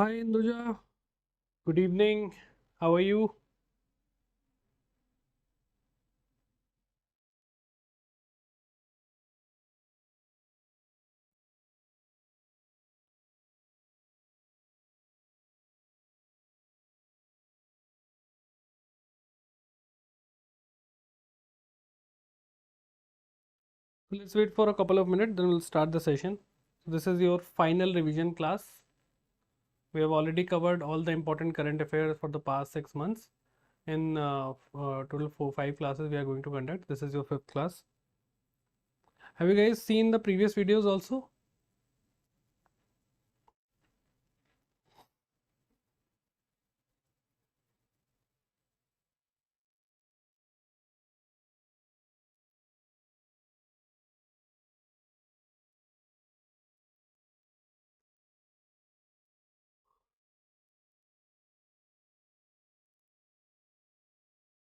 Hi Induja, good evening. How are you? Let's wait for a couple of minutes, then we'll start the session. So this is your final revision class. We have already covered all the important current affairs for the past 6 months. In total 5 classes we are going to conduct. This is your fifth class. Have you guys seen the previous videos also?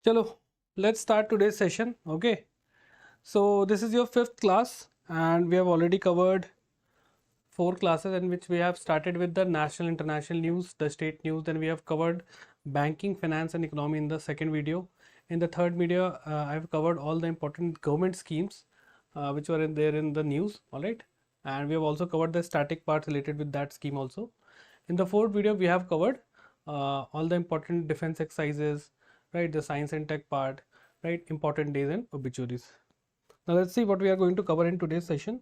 Chalo, let's start today's session. Okay. So this is your fifth class and we have already covered 4 classes in which we have started with the national international news, the state news, then we have covered banking, finance and economy in the second video. In the third video I have covered all the important government schemes which were there in the news, all right, and we have also covered the static part related with that scheme also. In the fourth video we have covered all the important defense exercises, right, the science and tech part, right, important days and obituaries. Now let's see what we are going to cover in today's session.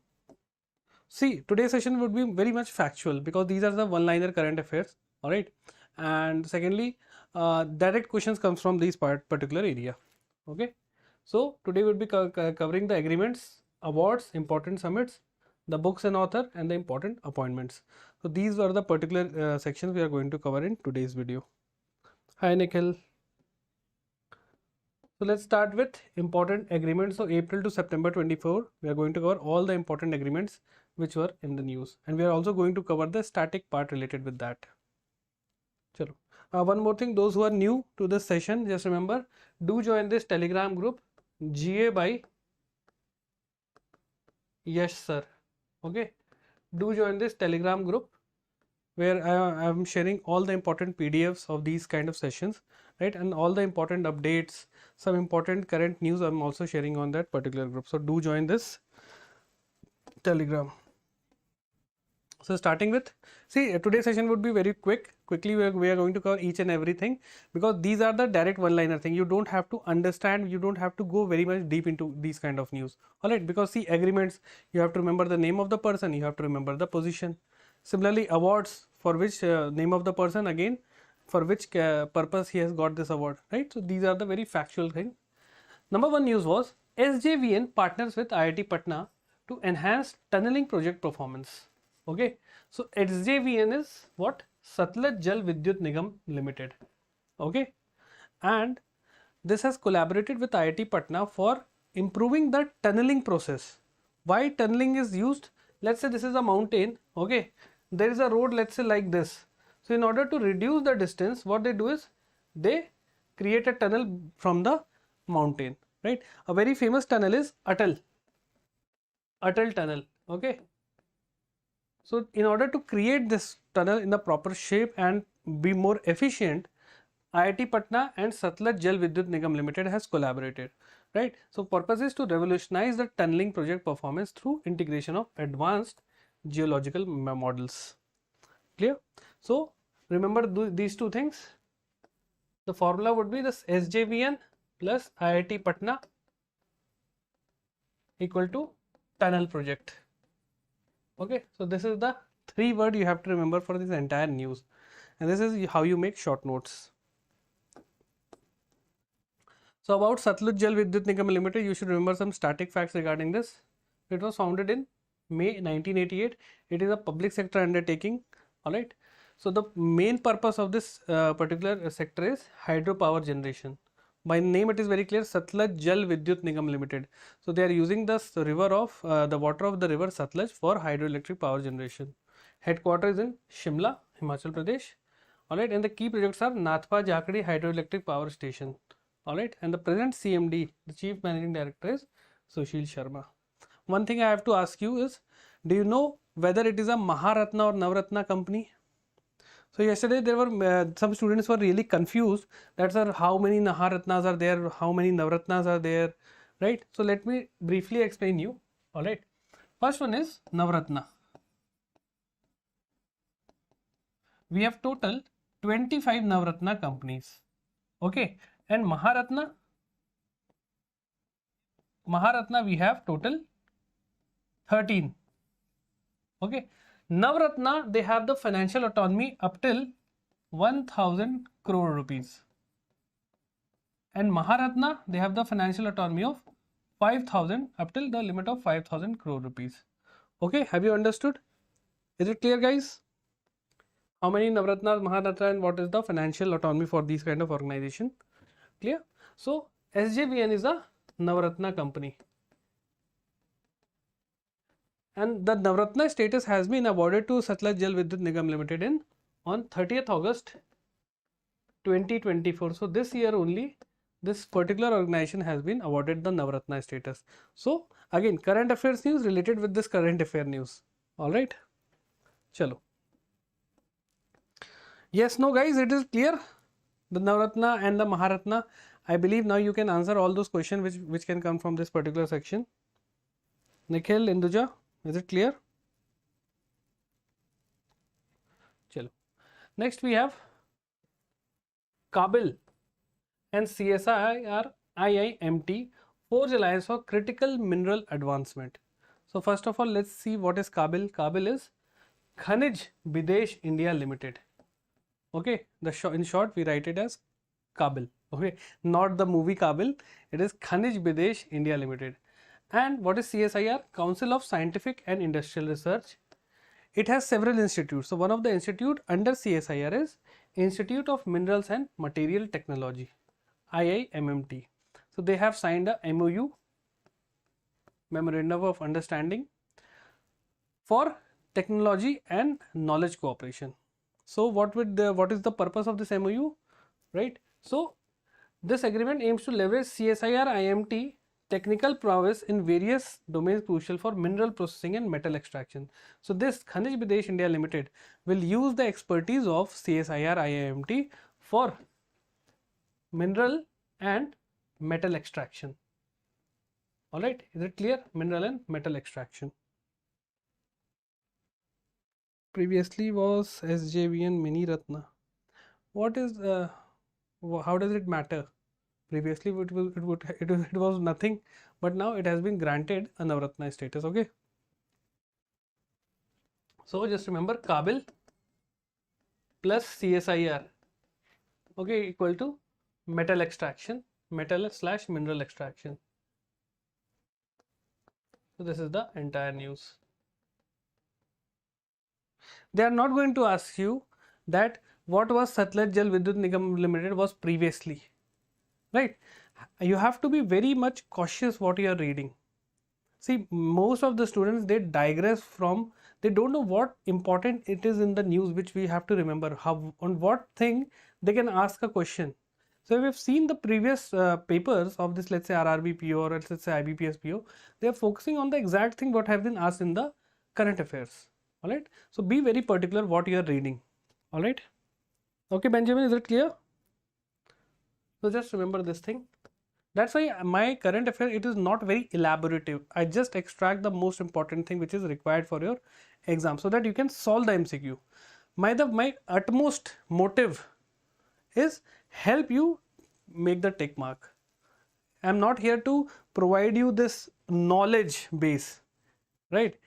See, today's session would be very much factual because these are the one-liner current affairs, all right. And secondly, direct questions comes from this particular area. Okay. So today we'll be covering the agreements, awards, important summits, the books and author, and the important appointments. So these are the particular sections we are going to cover in today's video. Hi Nikhil. So let's start with important agreements. So April to September 24, we are going to cover all the important agreements which were in the news, and we are also going to cover the static part related with that. Chalo. One more thing, those who are new to this session, just remember, do join this Telegram group, GA by Yash sir. Okay, do join this Telegram group where I am sharing all the important PDFs of these kind of sessions, right, and all the important updates, some important current news I'm also sharing on that particular group. So do join this Telegram. So starting with, see, today's session would be very quickly we are going to cover each and everything because these are the direct one-liner thing. You don't have to understand, you don't have to go very much deep into these kind of news, all right, because see, agreements, you have to remember the name of the person, you have to remember the position. Similarly, awards, for which name of the person, again for which purpose he has got this award, right. So these are the very factual thing. Number one news was SJVN partners with IIT Patna to enhance tunneling project performance. Okay, so SJVN is what? Satluj Jal Vidyut Nigam Limited. Okay, and this has collaborated with IIT Patna for improving the tunneling process. Why tunneling is used? Let's say this is a mountain. Okay, there is a road, let's say like this. So in order to reduce the distance, what they do is they create a tunnel from the mountain, right? A very famous tunnel is Atal tunnel. Okay, so in order to create this tunnel in the proper shape and be more efficient, IIT Patna and Satluj Jal Vidyut Nigam Limited has collaborated, right? So purpose is to revolutionize the tunneling project performance through integration of advanced geological models. Clear? So remember these two things. The formula would be this SJVN plus IIT Patna equal to tunnel project. Okay, so this is the 3 word you have to remember for this entire news, and this is how you make short notes. So about Satluj Jal Vidyut Nigam Limited, you should remember some static facts regarding this. It was founded in May 1988. It is a public sector undertaking, all right. So the main purpose of this particular sector is hydropower generation. By name it is very clear, Satluj Jal Vidyut Nigam Limited. So they are using the river of the water of the river Satluj for hydroelectric power generation. Headquarters in Shimla, Himachal Pradesh. Alright, and the key projects are Nathpa Jhakri Hydroelectric Power Station. Alright, and the present CMD, the Chief Managing Director, is Sushil Sharma. One thing I have to ask you is, do you know whether it is a Maharatna or Navratna company? So yesterday there were some students were really confused that sir, how many Maharatnas are there, how many Navratnas are there, right? So let me briefly explain you. All right. First one is Navratna. We have total 25 Navratna companies. Okay. And Maharatna we have total 13. Okay. Navratna, they have the financial autonomy up till 1000 crore rupees. And Maharatna, they have the financial autonomy of 5000 up till the limit of 5000 crore rupees. Okay, have you understood? Is it clear, guys? How many Navratnas, Maharatna, and what is the financial autonomy for these kind of organization? Clear? So SJVN is a Navratna company. And the Navratna status has been awarded to Satluj Jal Vidyut Nigam Limited on 30th August 2024. So this year only this particular organization has been awarded the Navratna status. So again, current affairs news related with this current affair news. All right. Chalo. Yes, no, guys, it is clear. The Navratna and the Maharatna. I believe now you can answer all those questions which can come from this particular section. Nikhil, Induja, is it clear? Chalo. Next we have Kabil and CSIR IIMT forge alliance for critical mineral advancement. So first of all, let's see what is Kabil. Kabil is Khanij Bidesh India Limited. Okay, in short we write it as Kabil. Okay, not the movie Kabil. It is Khanij Bidesh India Limited. And what is CSIR? Council of Scientific and Industrial Research. It has several institutes. So one of the institute under CSIR is Institute of Minerals and Material Technology, IIMMT. So they have signed a MOU, Memorandum of Understanding, for technology and knowledge cooperation. So what is the purpose of this MOU, right? So this agreement aims to leverage CSIR IMT technical prowess in various domains crucial for mineral processing and metal extraction. So this Khanij Bidesh India Limited will use the expertise of CSIR IIMT for mineral and metal extraction. All right, is it clear? Mineral and metal extraction. Previously was SJVN Mini Ratna. What is how does it matter? Previously it was nothing, but now it has been granted a Navratna status. Okay, so just remember Kabil plus CSIR, okay, equal to metal extraction, metal/mineral extraction. So this is the entire news. They are not going to ask you that what was Satluj Jal Vidyut Nigam Limited was previously, right? You have to be very much cautious what you are reading. See, most of the students, they digress from, they don't know what important it is in the news which we have to remember, how on what thing they can ask a question. So we've seen the previous papers of this, let's say RRB PO or let's say IBPS PO, they are focusing on the exact thing what have been asked in the current affairs. All right, so be very particular what you are reading. All right, okay, Benjamin, is it clear? So just remember this thing. That's why my current affair, it is not very elaborative. I just extract the most important thing which is required for your exam so that you can solve the MCQ. My utmost motive is help you make the tick mark. I'm not here to provide you this knowledge base, right?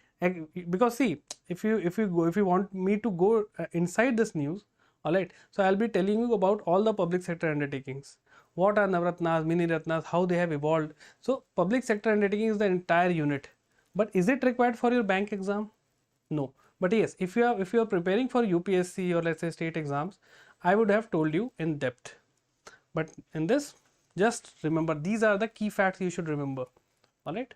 Because see, if you want me to go inside this news, all right, so I'll be telling you about all the public sector undertakings. What are Navratnas, Mini Ratnas, how they have evolved. So public sector undertaking is the entire unit. But is it required for your bank exam? No. But yes, if you are preparing for UPSC or let's say state exams, I would have told you in depth. But in this, just remember these are the key facts you should remember. All right.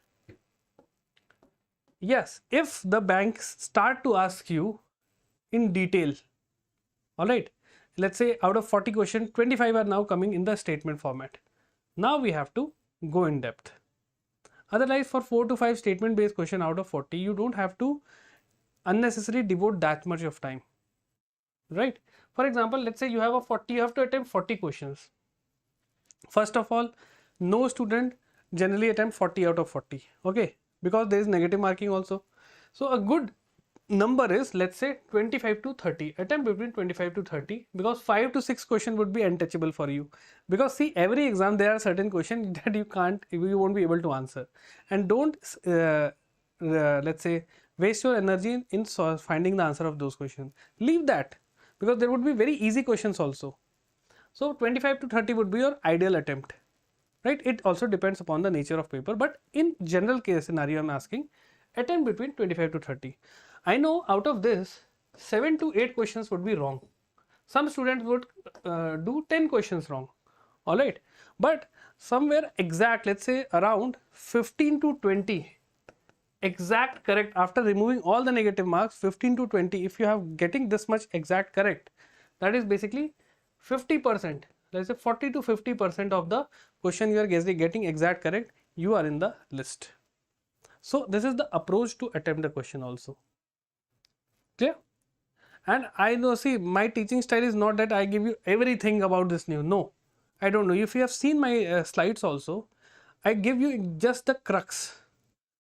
Yes, if the banks start to ask you in detail, all right, let's say out of 40 questions, 25 are now coming in the statement format. Now we have to go in depth. Otherwise, for 4 to 5 statement based question out of 40, you don't have to unnecessarily devote that much of time. right? For example, let's say you have you have to attempt 40 questions. First of all, no student generally attempt 40 out of 40, okay, because there is negative marking also. So a good number is, let's say, 25 to 30. Attempt between 25 to 30, because 5 to 6 question would be untouchable for you, because see, every exam there are certain questions that you won't be able to answer. And don't let's say waste your energy in finding the answer of those questions. Leave that, because there would be very easy questions also. So 25 to 30 would be your ideal attempt, right? It also depends upon the nature of paper, but in general case scenario I'm asking, attempt between 25 to 30. I know out of this 7 to 8 questions would be wrong. Some students would do 10 questions wrong, all right, but somewhere exact, let's say around 15 to 20 exact correct, after removing all the negative marks, 15 to 20, if you have getting this much exact correct, that is basically 50%. Let's say 40 to 50% of the question you are getting exact correct, you are in the list. So this is the approach to attempt the question also. Clear? And I know, see, my teaching style is not that I give you everything about this new. No, I don't know. If you have seen my slides also, I give you just the crux,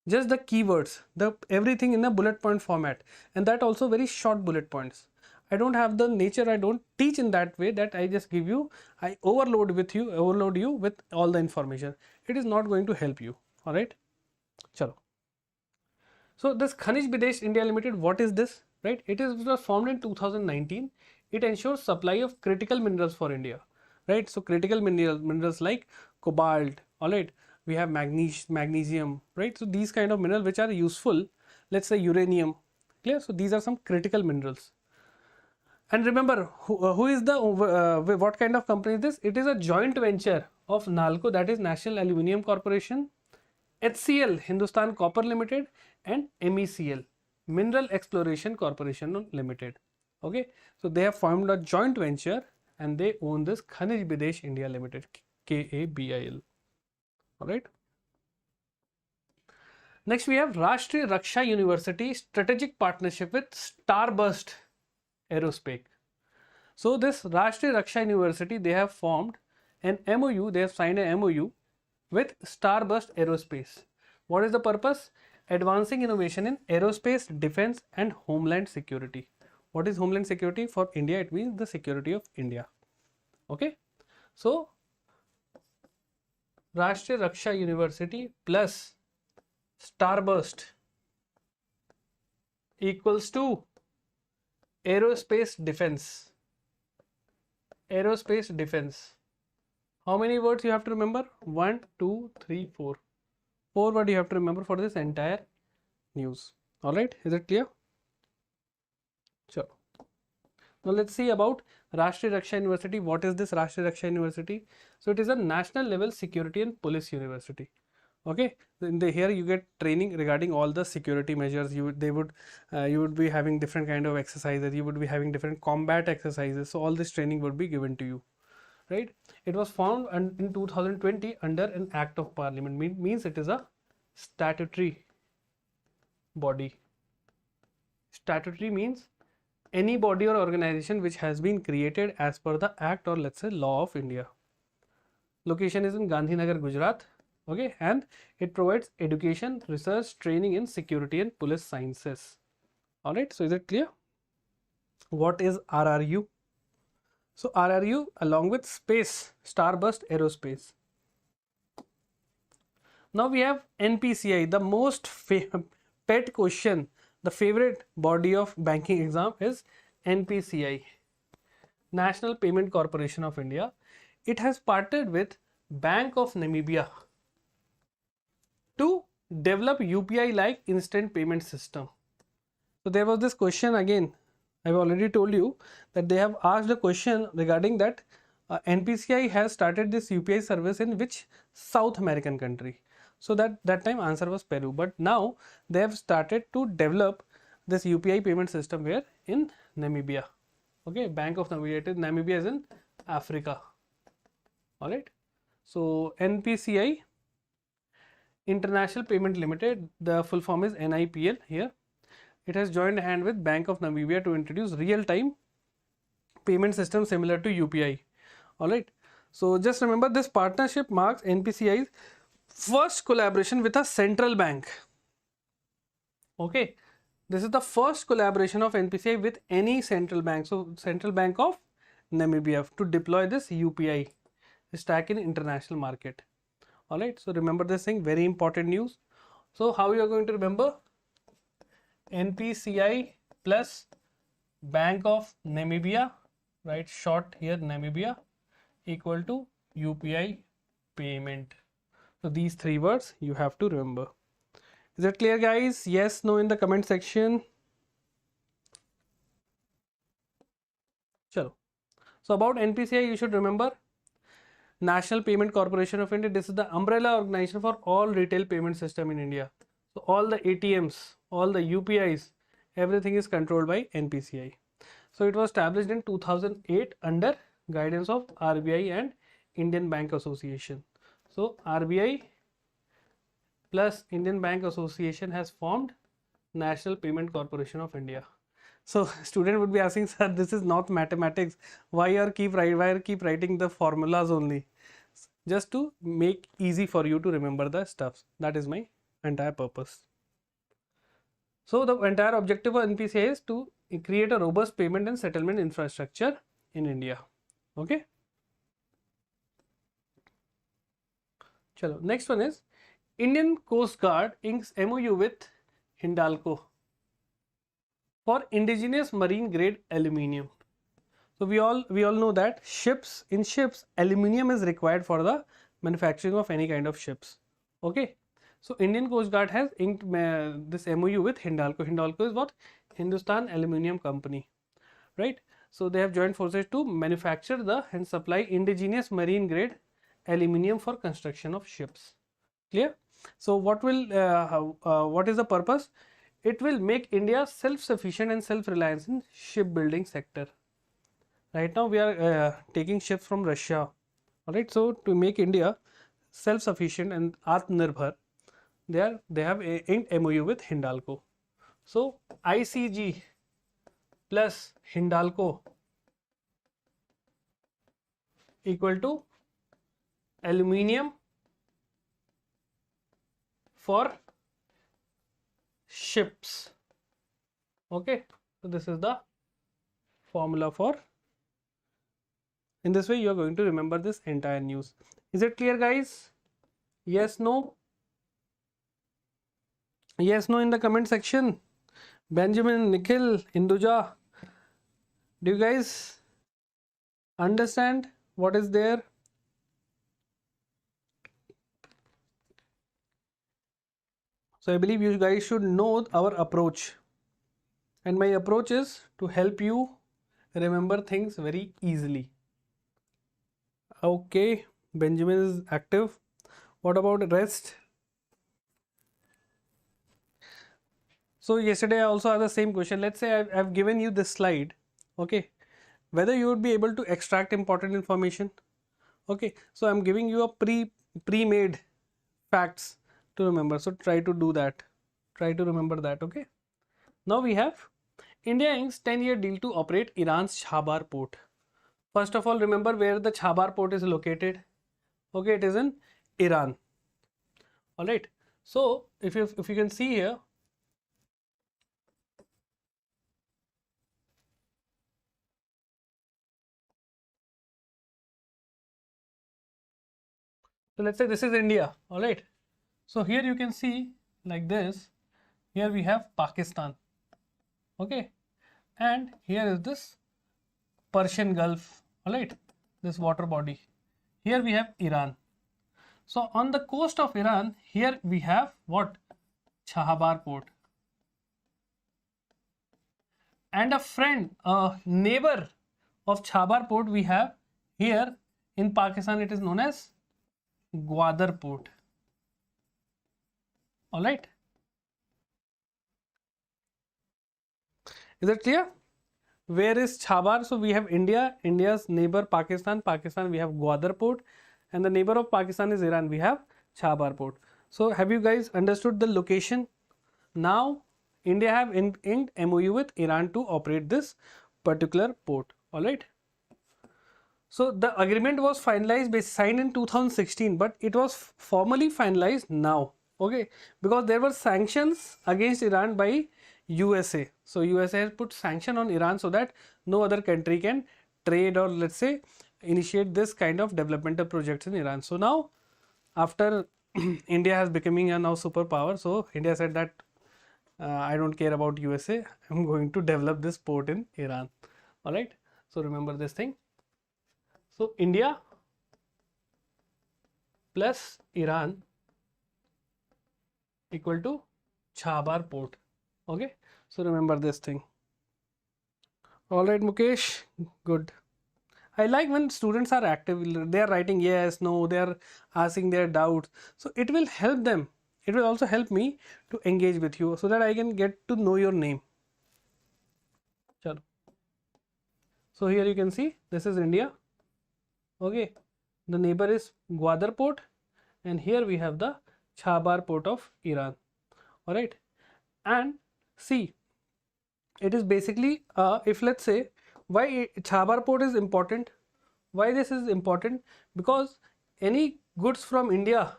just the keywords, the everything in a bullet point format, and that also very short bullet points. I don't have the nature, I don't teach in that way that I just give you, I overload you with all the information. It is not going to help you. All right, chalo. So this Khanij Bidesh India Limited, what is this? Right, it was formed in 2019. It ensures supply of critical minerals for India. Right, so critical minerals like cobalt, all right, we have magnesium, right? So these kind of minerals which are useful, let's say uranium, clear? So these are some critical minerals. And remember, who is the what kind of company is this? It is a joint venture of NALCO, that is National Aluminium Corporation, HCL, Hindustan Copper Limited, and MECL, Mineral Exploration Corporation Limited. Okay, so they have formed a joint venture and they own this Khanij Bidesh India Limited, KABIL. All right. Next we have Rashtriya Raksha University strategic partnership with Starburst Aerospace. So this Rashtriya Raksha University, they have formed an MOU, they have signed an MOU with Starburst Aerospace. What is the purpose? Advancing innovation in aerospace, defense and homeland security. What is homeland security? For India, it means the security of India. Okay. So Rashtriya Raksha University plus Starburst equals to aerospace defense. Aerospace defense. How many words you have to remember? 1, 2, 3, 4. 4 words you have to remember for this entire news. All right, is it clear? Sure. Now let's see about Rashtriya Raksha University. What is this Rashtriya Raksha University? So it is a national level security and police university. Okay, here you get training regarding all the security measures. You would be having different kind of exercises. You would be having different combat exercises. So all this training would be given to you. Right? It was formed in 2020 under an act of parliament. Means it is a statutory body. Statutory means any body or organization which has been created as per the act or let's say law of India. Location is in Gandhinagar, Gujarat. Okay, and it provides education, research, training in security and police sciences. All right, so is it clear? What is RRU? So RRU along with space, Starburst Aerospace. Now we have NPCI, the most pet question, the favorite body of banking exam is NPCI, National Payment Corporation of India. It has partnered with Bank of Namibia to develop UPI like instant payment system. So there was this question again, I've already told you that they have asked a question regarding that NPCI has started this UPI service in which South American country. So that time answer was Peru, but now they have started to develop this UPI payment system where in Namibia. Okay, Bank of Namibia, Namibia is in Africa. All right. So NPCI, International Payment Limited, the full form is NIPL here. It has joined hand with Bank of Namibia to introduce real-time payment system similar to UPI. All right. So just remember, this partnership marks NPCI's first collaboration with a central bank. Okay. This is the first collaboration of NPCI with any central bank. So Central Bank of Namibia to deploy this UPI stack in international market. All right. So remember this thing, very important news. So how you are going to remember? NPCI plus Bank of Namibia, right? Short here Namibia, equal to UPI payment. So these three words you have to remember. Is it clear, guys? Yes, no in the comment section. Chalo. So about NPCI, you should remember National Payment Corporation of India. This is the umbrella organization for all retail payment system in India. So all the ATMs, all the UPIs, everything is controlled by NPCI. So it was established in 2008 under guidance of RBI and Indian Bank Association. So RBI plus Indian Bank Association has formed National Payment Corporation of India. So student would be asking, sir, this is not mathematics. Why are keep writing the formulas only? Just to make easy for you to remember the stuffs. That is my entire purpose. So the entire objective of NPCI is to create a robust payment and settlement infrastructure in India. Okay. Chalo. Next one is Indian Coast Guard inks MOU with Hindalco for indigenous marine grade aluminium. So we all know that in ships aluminium is required for the manufacturing of any kind of ships. Okay. So Indian Coast Guard has inked this MOU with Hindalco. Hindalco is what? Hindustan Aluminium Company, right? So they have joined forces to manufacture and supply indigenous marine grade aluminium for construction of ships. Clear? So what is the purpose? It will make India self-sufficient and self-reliant in shipbuilding sector. Right now we are taking ships from Russia. All right. So to make India self-sufficient and Atmanirbhar, they have inked MOU with Hindalco. So ICG plus Hindalco equal to aluminium for ships. Okay. So this is the formula for. In this way you are going to remember this entire news. Is it clear, guys? Yes, no? Yes, no in the comment section. Benjamin, Nikhil, Induja, do you guys understand what is there? So I believe you guys should know our approach, and my approach is to help you remember things very easily. Okay, Benjamin is active. What about the rest? So yesterday I also had the same question. Let's say I've given you this slide, okay, whether you would be able to extract important information. Okay, so I'm giving you a pre-made facts to remember. So try to do that. Try to remember that. Okay. Now we have India inks 10-year deal to operate Iran's Chhabar port. First of all, remember where the Chhabar port is located. Okay, it is in Iran. All right. So if you can see here, so let's say this is India. All right. So here you can see like this. Here we have Pakistan. Okay. And here is this Persian Gulf. All right. This water body. Here we have Iran. So on the coast of Iran, here we have what? Chhabar port. And a neighbor of Chhabar port we have here in Pakistan. It is known as Gwadar port. All right. Is it clear? Where is Chhabar? So we have India, India's neighbor Pakistan, we have Gwadar port, and the neighbor of Pakistan is Iran, we have Chhabar port. So have you guys understood the location? Now India have inked MOU with Iran to operate this particular port. All right. So the agreement was finalized, signed in 2016, but it was formally finalized now. Okay, because there were sanctions against Iran by USA. So USA has put sanction on Iran so that no other country can trade or let's say initiate this kind of developmental projects in Iran. So now after India has becoming a now superpower, so India said that I don't care about USA. I'm going to develop this port in Iran. All right. So remember this thing. So India plus Iran equal to Chabar port. Okay. So remember this thing. All right, Mukesh. Good. I like when students are active. They are writing yes, no. They are asking their doubts. So it will help them. It will also help me to engage with you so that I can get to know your name. Chalo. So here you can see this is India. Okay, the neighbor is Gwadar port, and here we have the Chabar port of Iran. All right, and see, it is basically if let's say why Chabar port is important. Why this is important? Because any goods from India,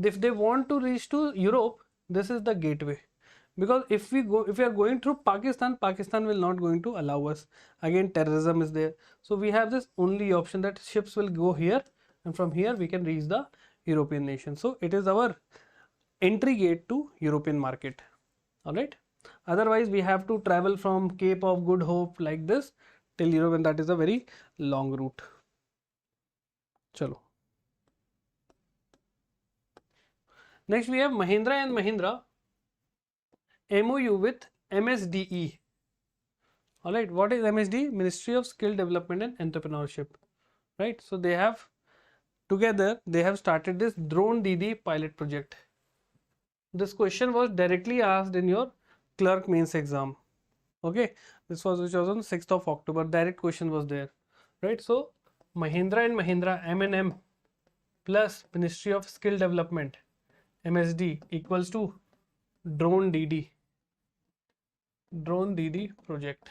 if they want to reach to Europe, this is the gateway. Because if we are going through Pakistan, Pakistan will not going to allow us. Again, terrorism is there. So we have this only option that ships will go here, and from here we can reach the European nation. So it is our entry gate to European market. All right. Otherwise, we have to travel from Cape of Good Hope like this till Europe, and that is a very long route. Chalo. Next, we have Mahindra and Mahindra MOU with MSDE. All right, what is MSD? Ministry of Skill Development and Entrepreneurship. Right, so they have together they have started this Drone Didi pilot project. This question was directly asked in your clerk mains exam. Okay, this was which was on 6th of October. Direct question was there. Right, so Mahindra and Mahindra M&M plus Ministry of Skill Development MSD equals to Drone Didi. Drone Didi project.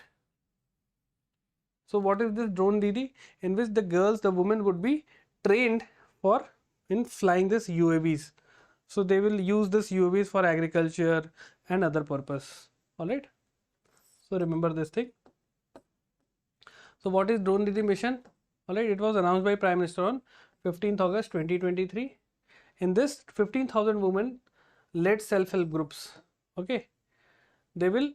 So what is this Drone Didi? In which the women would be trained for in flying this UAVs. So they will use this UAVs for agriculture and other purpose. All right. So remember this thing. So what is Drone Didi mission? All right. It was announced by Prime Minister on 15th August 2023. In this 15,000 women led self-help groups. Okay. They will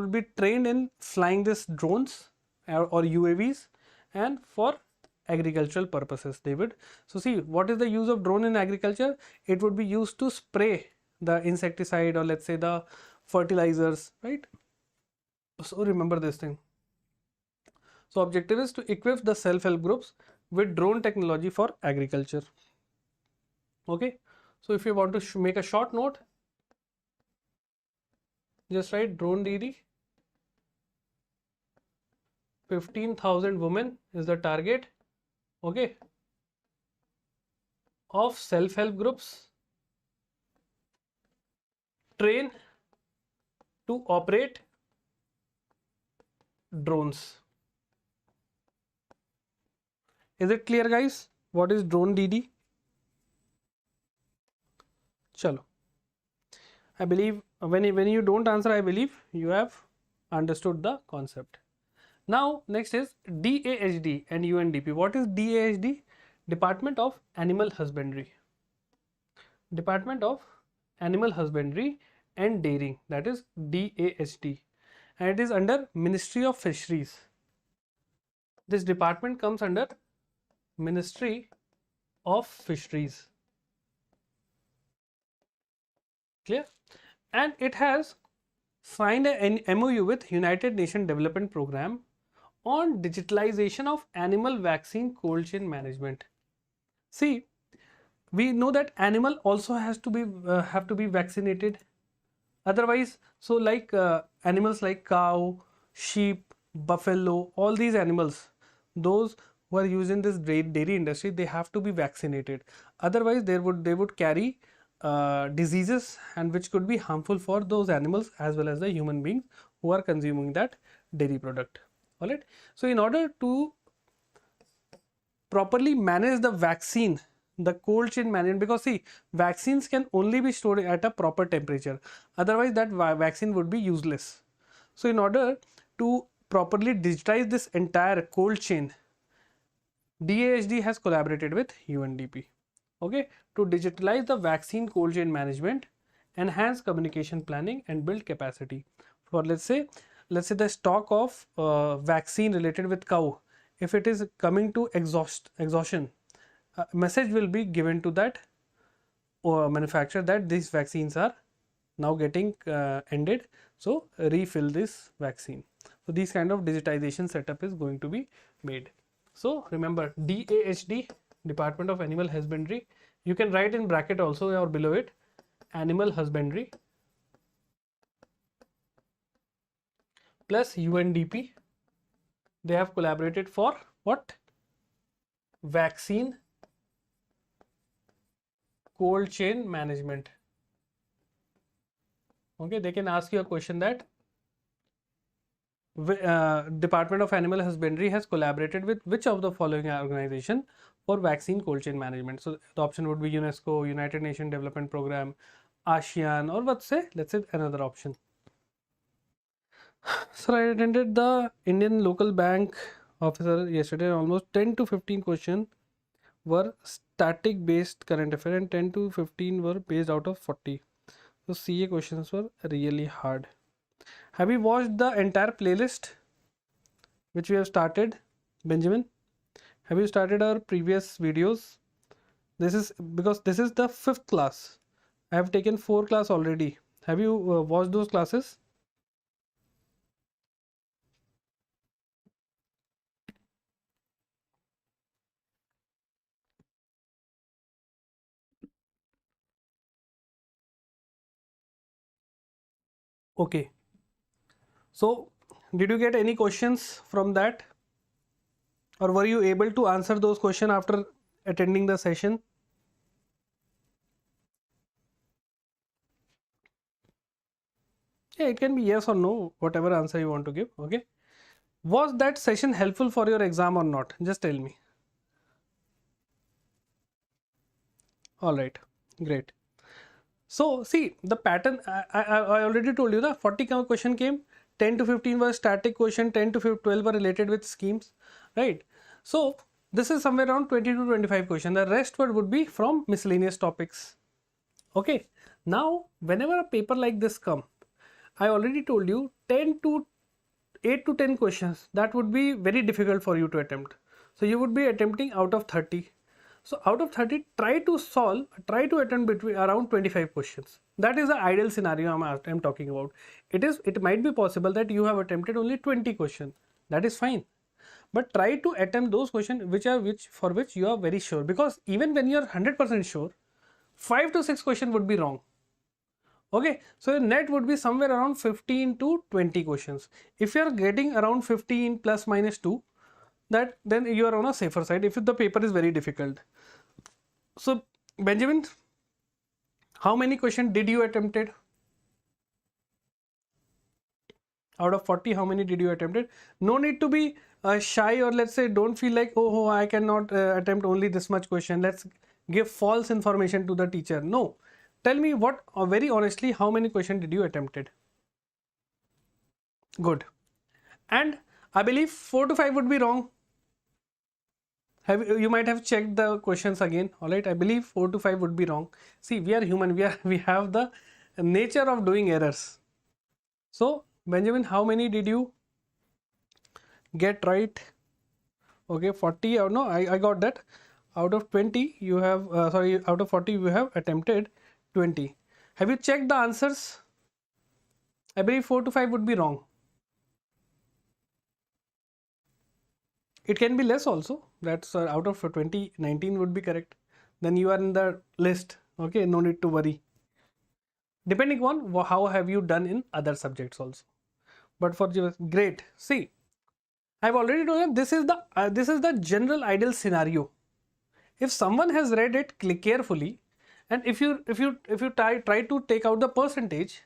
be trained in flying these drones or UAVs and for agricultural purposes they would. So see, what is the use of drone in agriculture? It would be used to spray the insecticide or let's say the fertilizers, right? So remember this thing. So objective is to equip the self-help groups with drone technology for agriculture. Okay. So if you want to make a short note, just write Drone Didi. 15,000 women is the target. Okay. Of self-help groups train to operate drones. Is it clear, guys? What is Drone Didi? Chalo. I believe when you don't answer, I believe you have understood the concept. Now next is DAHD and UNDP. What is DAHD? Department of Animal Husbandry. Department of Animal Husbandry and Dairying, that is DAHD, and it is under Ministry of Fisheries. This department comes under Ministry of Fisheries. Clear? And it has signed an MOU with United Nations Development Program on digitalization of animal vaccine cold chain management. See, we know that animal also has to be have to be vaccinated. Otherwise, so like animals like cow, sheep, buffalo, all these animals, those who are using this dairy industry, they have to be vaccinated. Otherwise, they would carry diseases and which could be harmful for those animals as well as the human beings who are consuming that dairy product. All right. So in order to properly manage the vaccine, the cold chain management, because see, vaccines can only be stored at a proper temperature, otherwise that vaccine would be useless. So in order to properly digitize this entire cold chain, DAHD has collaborated with UNDP, okay, to digitalize the vaccine cold chain management, enhance communication planning and build capacity for, let's say the stock of vaccine related with cow, if it is coming to exhaustion, a message will be given to that manufacturer that these vaccines are now getting ended, so refill this vaccine. So these kind of digitization setup is going to be made. So remember, DAHD, Department of Animal Husbandry, you can write in bracket also or below it, Animal Husbandry plus UNDP. They have collaborated for what? Vaccine cold chain management. Okay, they can ask you a question that Department of Animal Husbandry has collaborated with which of the following organization for vaccine cold chain management. So the option would be UNESCO, United Nations Development Program, ASEAN, or let's say another option. So I attended the Indian local bank officer yesterday. Almost 10 to 15 questions were static based current affair and 10 to 15 were based out of 40. So CA questions were really hard. Have you watched the entire playlist which we have started, Benjamin? Have you started our previous videos? This is because this is the 5th class. I have taken 4 classes already. Have you watched those classes? Okay. So did you get any questions from that? Or were you able to answer those questions after attending the session? Yeah, it can be yes or no, whatever answer you want to give. Okay. Was that session helpful for your exam or not? Just tell me. All right, great. So see the pattern, I already told you the 40 question came, 10 to 15 was static question, 10 to 12 were related with schemes, right? So this is somewhere around 20 to 25 question. The rest would be from miscellaneous topics. Okay. Now whenever a paper like this come, I already told you 8 to 10 questions that would be very difficult for you to attempt. So you would be attempting out of 30. So out of 30, try to attempt between around 25 questions. That is the ideal scenario I'm talking about. It might be possible that you have attempted only 20 questions. That is fine. But try to attempt those questions for which you are very sure, because even when you are 100% sure, 5 to 6 questions would be wrong. Okay, so the net would be somewhere around 15 to 20 questions. If you are getting around 15 plus minus 2, then you are on a safer side if the paper is very difficult. So Benjamin, how many questions did you attempted? Out of 40, how many did you attempted? No need to be shy, or let's say don't feel like, oh I cannot attempt only this much question. Let's give false information to the teacher. No. Tell me very honestly, how many questions did you attempted? Good. And I believe 4 to 5 would be wrong. You might have checked the questions again. All right. I believe 4 to 5 would be wrong. See, we are human. We have the nature of doing errors. So Benjamin, how many did you get right? Okay, 40 or no, I got that. Out of 20 you have out of 40 you have attempted 20. Have you checked the answers? I believe 4 to 5 would be wrong. It can be less also. That's out of 20, 19 would be correct. Then you are in the list. Okay, no need to worry. Depending on how have you done in other subjects also. But for great. See, I've already told you this is the general ideal scenario. If someone has read it carefully, and if you try to take out the percentage,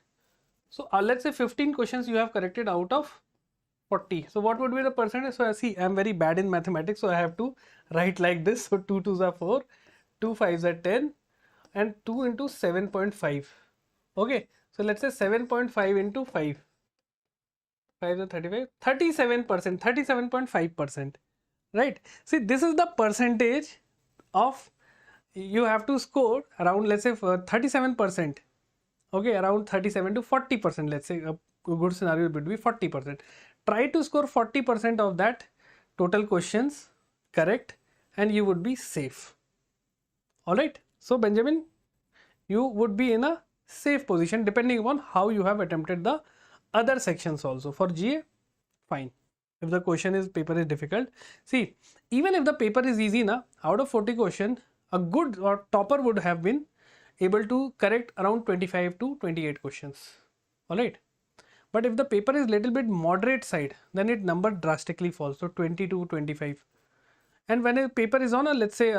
so let's say 15 questions you have corrected out of 40. So what would be the percentage? So I see I'm very bad in mathematics, so I have to write like this. So 2 2s are 4, 2 5s are 10, and 2 into 7.5. Okay, so let's say 7.5 into 5. 5 is 35, 37%, 37.5%. Right? See, this is the percentage of you have to score around, let's say, for 37%. Okay, around 37 to 40%. Let's say a good scenario would be 40%. Try to score 40% of that total questions correct, and you would be safe. All right. So Benjamin, you would be in a safe position depending upon how you have attempted the other sections also. For GA, fine. If the question is paper is difficult, see, even if the paper is easy na, out of 40 question, a good or topper would have been able to correct around 25 to 28 questions. All right. But if the paper is little bit moderate side, then it number drastically falls. So 20 to 25. And when a paper is on a, let's say,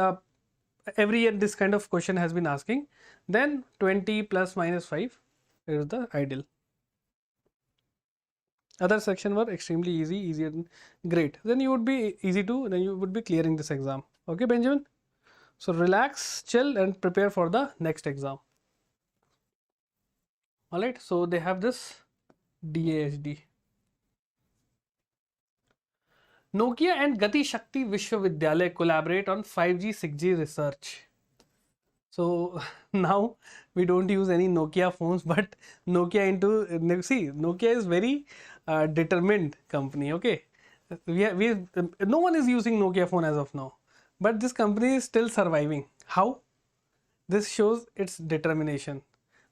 every year this kind of question has been asking, then 20 plus minus 5 is the ideal. Other section were extremely easy, easier than great. Then you would be then you would be clearing this exam. Okay, Benjamin? So relax, chill, and prepare for the next exam. All right, so they have this DASD. Nokia and Gati Shakti Vishwavidyalaya collaborate on 5G, 6G research. So now we don't use any Nokia phones, but Nokia Nokia is very determined company. Okay, no one is using Nokia phone as of now, but this company is still surviving. How? This shows its determination.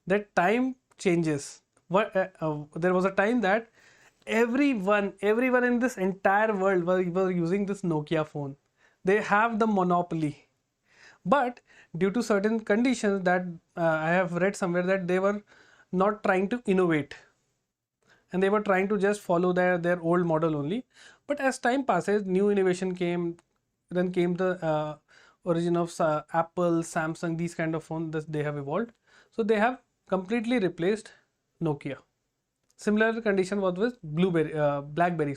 That time changes. There was a time that everyone in this entire world were using this Nokia phone. They have the monopoly. But due to certain conditions that I have read somewhere, that they were not trying to innovate, and they were trying to just follow their old model only. But as time passes, new innovation came. Then came the origin of Apple, Samsung, these kind of phones that they have evolved. So they have completely replaced Nokia. Similar condition was with BlackBerry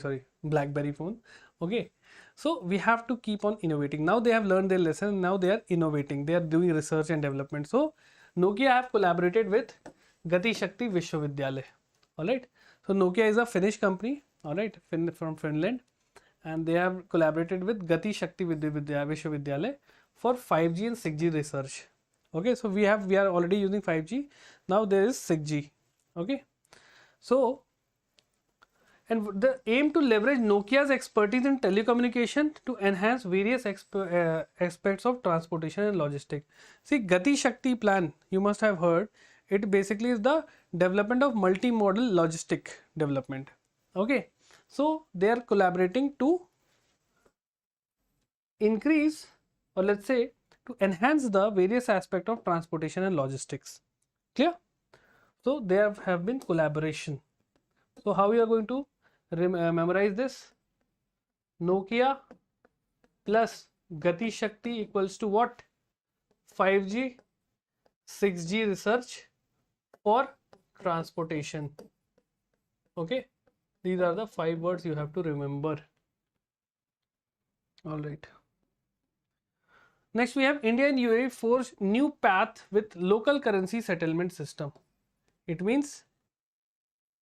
phone. Okay, so we have to keep on innovating. Now they have learned their lesson. Now they are innovating. They are doing research and development. So Nokia have collaborated with Gati Shakti Vishwavidyalaya. All right. So Nokia is a Finnish company. All right, from Finland, and they have collaborated with Gati Shakti Vishwavidyalaya for 5G and 6G research. Okay, so we are already using 5G. Now there is 6G. Okay. So, and the aim to leverage Nokia's expertise in telecommunication to enhance various aspects of transportation and logistics. See, Gati Shakti plan, you must have heard, it basically is the development of multimodal logistic development. Okay, so they are collaborating to increase, or let's say to enhance the various aspects of transportation and logistics. Clear? So there have been collaboration. So how we are going to memorize this? Nokia plus Gati Shakti equals to what? 5G, 6G research for transportation. Okay, these are the 5 words you have to remember. All right. Next we have India and UAE forge new path with local currency settlement system. It means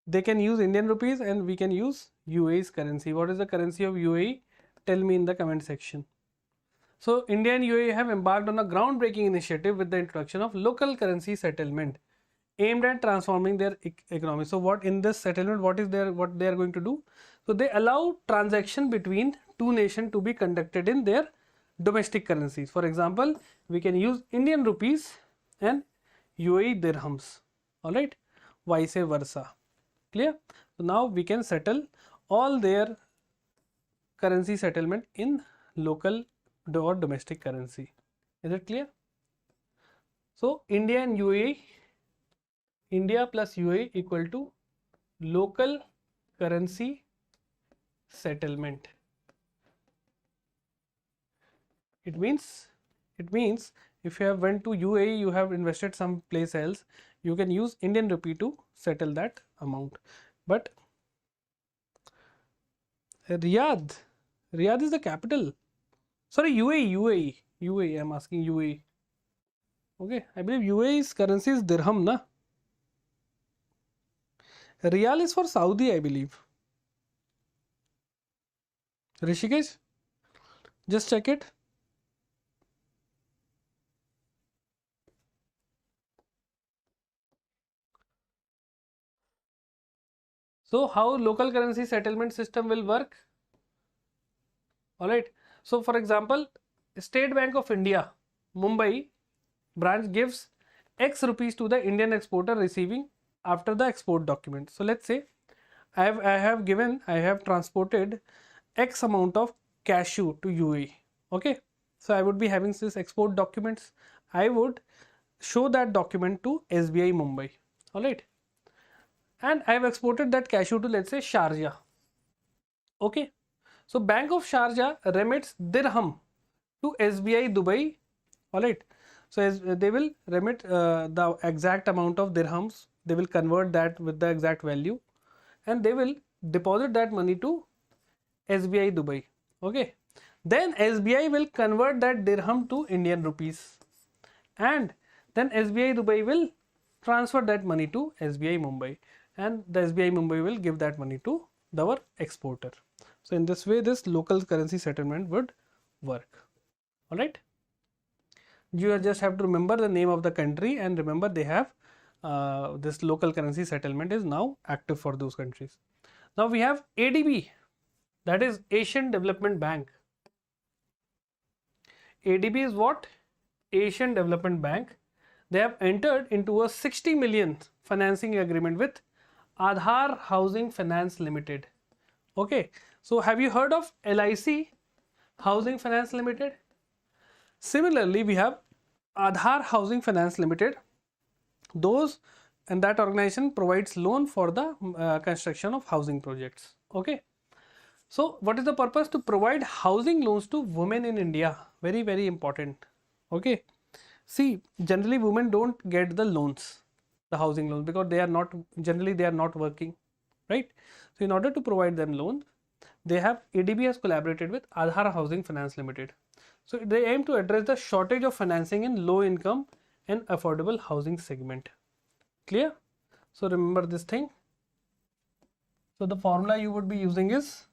they can use Indian rupees and we can use UAE's currency. What is the currency of UAE? Tell me in the comment section. So India and UAE have embarked on a groundbreaking initiative with the introduction of local currency settlement aimed at transforming their economy. So what in this settlement, what they are going to do? So they allow transaction between two nations to be conducted in their domestic currencies. For example, we can use Indian rupees and UAE dirhams. All right, vice versa. Clear? So now we can settle all their currency settlement in local or domestic currency. Is it clear? So India and UAE, India plus UAE equal to local currency settlement. It means if you have went to UAE, you have invested some place else, you can use Indian rupee to settle that amount. But Riyadh. Riyadh is the capital. Sorry, UAE. I'm asking UAE. Okay, I believe UAE's currency is dirham, na? Riyal is for Saudi, I believe. Rishikesh, just check it. So how local currency settlement system will work? All right. So for example, State Bank of India, Mumbai branch gives X rupees to the Indian exporter receiving after the export document. So let's say I have transported X amount of cashew to UAE. Okay. So I would be having this export documents. I would show that document to SBI Mumbai. All right. And I have exported that cashew to, let's say, Sharjah. Okay. So Bank of Sharjah remits dirham to SBI Dubai. All right. So as they will remit the exact amount of dirhams. They will convert that with the exact value, and they will deposit that money to SBI Dubai. Okay. Then SBI will convert that dirham to Indian rupees, and then SBI Dubai will transfer that money to SBI Mumbai, and the SBI Mumbai will give that money to our exporter. So in this way, this local currency settlement would work. All right. You just have to remember the name of the country, and remember they have this local currency settlement is now active for those countries. Now we have ADB, that is Asian Development Bank. ADB is what? Asian Development Bank. They have entered into a 60 million financing agreement with Aadhar Housing Finance Limited. Okay, so have you heard of LIC Housing Finance Limited? Similarly, we have Aadhar Housing Finance Limited. Those and that organization provides loan for the construction of housing projects. Okay. So what is the purpose? To provide housing loans to women in India. Very, very important. Okay. See, generally women don't get the loans, the housing loans, because they are not working, right? So in order to provide them loans, they have ADB has collaborated with Aadhar Housing Finance Limited. So they aim to address the shortage of financing in low income and affordable housing segment. Clear? So remember this thing. So the formula you would be using is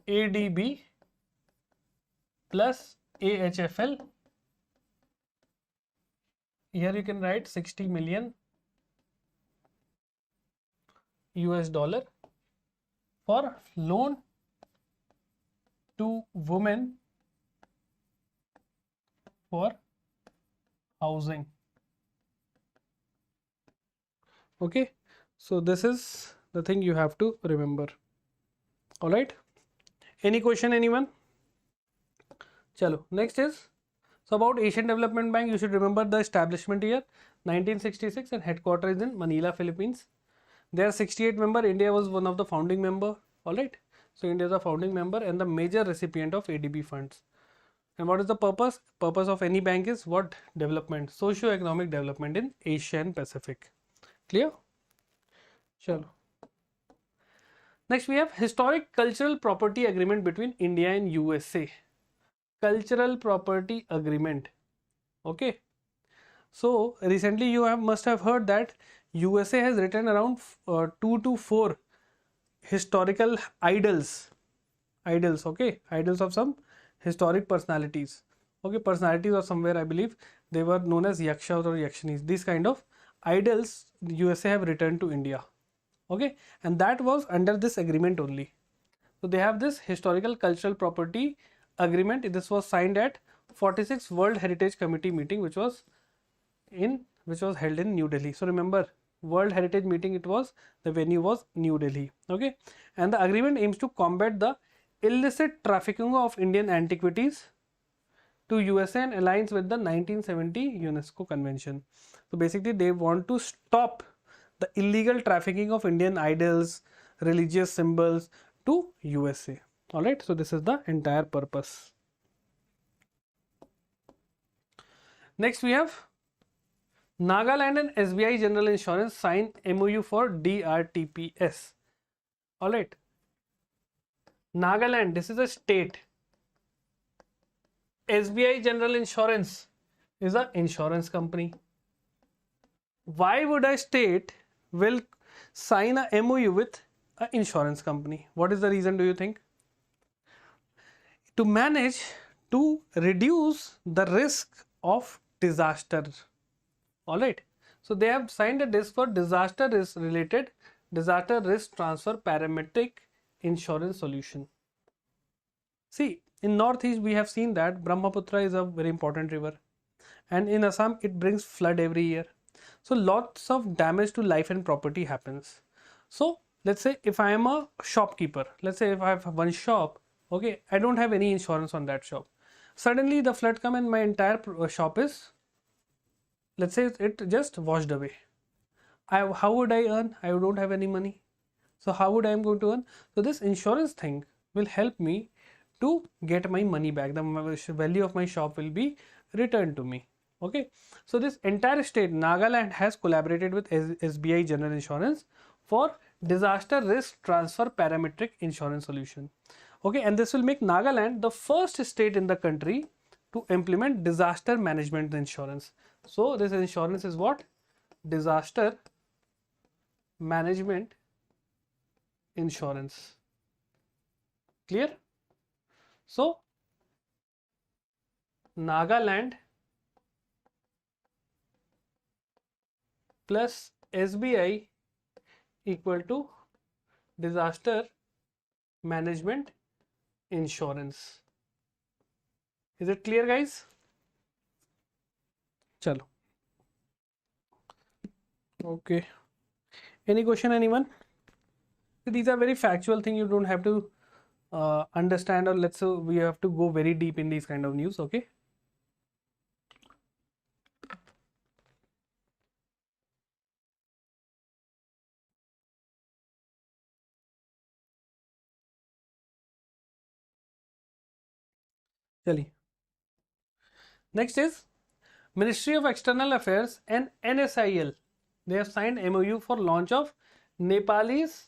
ADB plus AHFL. Here you can write 60 million US dollar for loan to women for housing. Okay, so this is the thing you have to remember. All right, any question, anyone? Chalo, next is, so about Asian Development Bank, you should remember the establishment year 1966 and headquarters is in Manila, Philippines. There are 68 members. India was one of the founding member. All right. So India is a founding member and the major recipient of ADB funds. And what is the purpose? Purpose of any bank is what? Development, socio-economic development in Asia and Pacific. Clear? Chalo. Next we have historic cultural property agreement between India and USA. Cultural property agreement. Okay. So recently you must have heard that USA has written around 2 to 4 historical idols. Okay, idols of some historic personalities. Okay, personalities or somewhere I believe they were known as yakshas or yakshinis. These kind of idols USA have returned to India. Okay, and that was under this agreement only. So they have this historical cultural property agreement. This was signed at 46th World Heritage Committee meeting, which was held in New Delhi. So remember, World Heritage meeting, the venue was New Delhi. Okay, and the agreement aims to combat the illicit trafficking of Indian antiquities to USA and aligns with the 1970 UNESCO Convention. So basically they want to stop the illegal trafficking of Indian idols, religious symbols to USA. Alright, so this is the entire purpose. Next we have Nagaland and SBI General Insurance sign MOU for DRTPS. Alright, Nagaland, this is a state. SBI General Insurance is an insurance company. Why would a state will sign a MOU with an insurance company? What is the reason, do you think? To manage, to reduce the risk of disaster. All right. So they have signed a deal for disaster risk related disaster risk transfer parametric insurance solution. See, in Northeast we have seen that Brahmaputra is a very important river, and in Assam it brings flood every year. So lots of damage to life and property happens. So let's say if I am a shopkeeper, let's say if I have one shop, okay, I don't have any insurance on that shop. Suddenly the flood come and my entire shop is, let's say it just washed away. How would I earn? I don't have any money. So how would I am going to earn? So this insurance thing will help me to get my money back. The value of my shop will be returned to me. Okay. So this entire state, Nagaland, has collaborated with SBI General Insurance for disaster risk transfer parametric insurance solution. Okay. And this will make Nagaland the first state in the country to implement disaster management insurance. So this insurance is what? Disaster management insurance. Clear? So Nagaland plus SBI equal to disaster management insurance. Is it clear, guys? Chalo. Okay. Any question, anyone? These are very factual things. You don't have to understand, or let's say we have to go very deep in these kind of news. Okay. Chali. Next is Ministry of External Affairs and NSIL. They have signed MOU for launch of Nepalese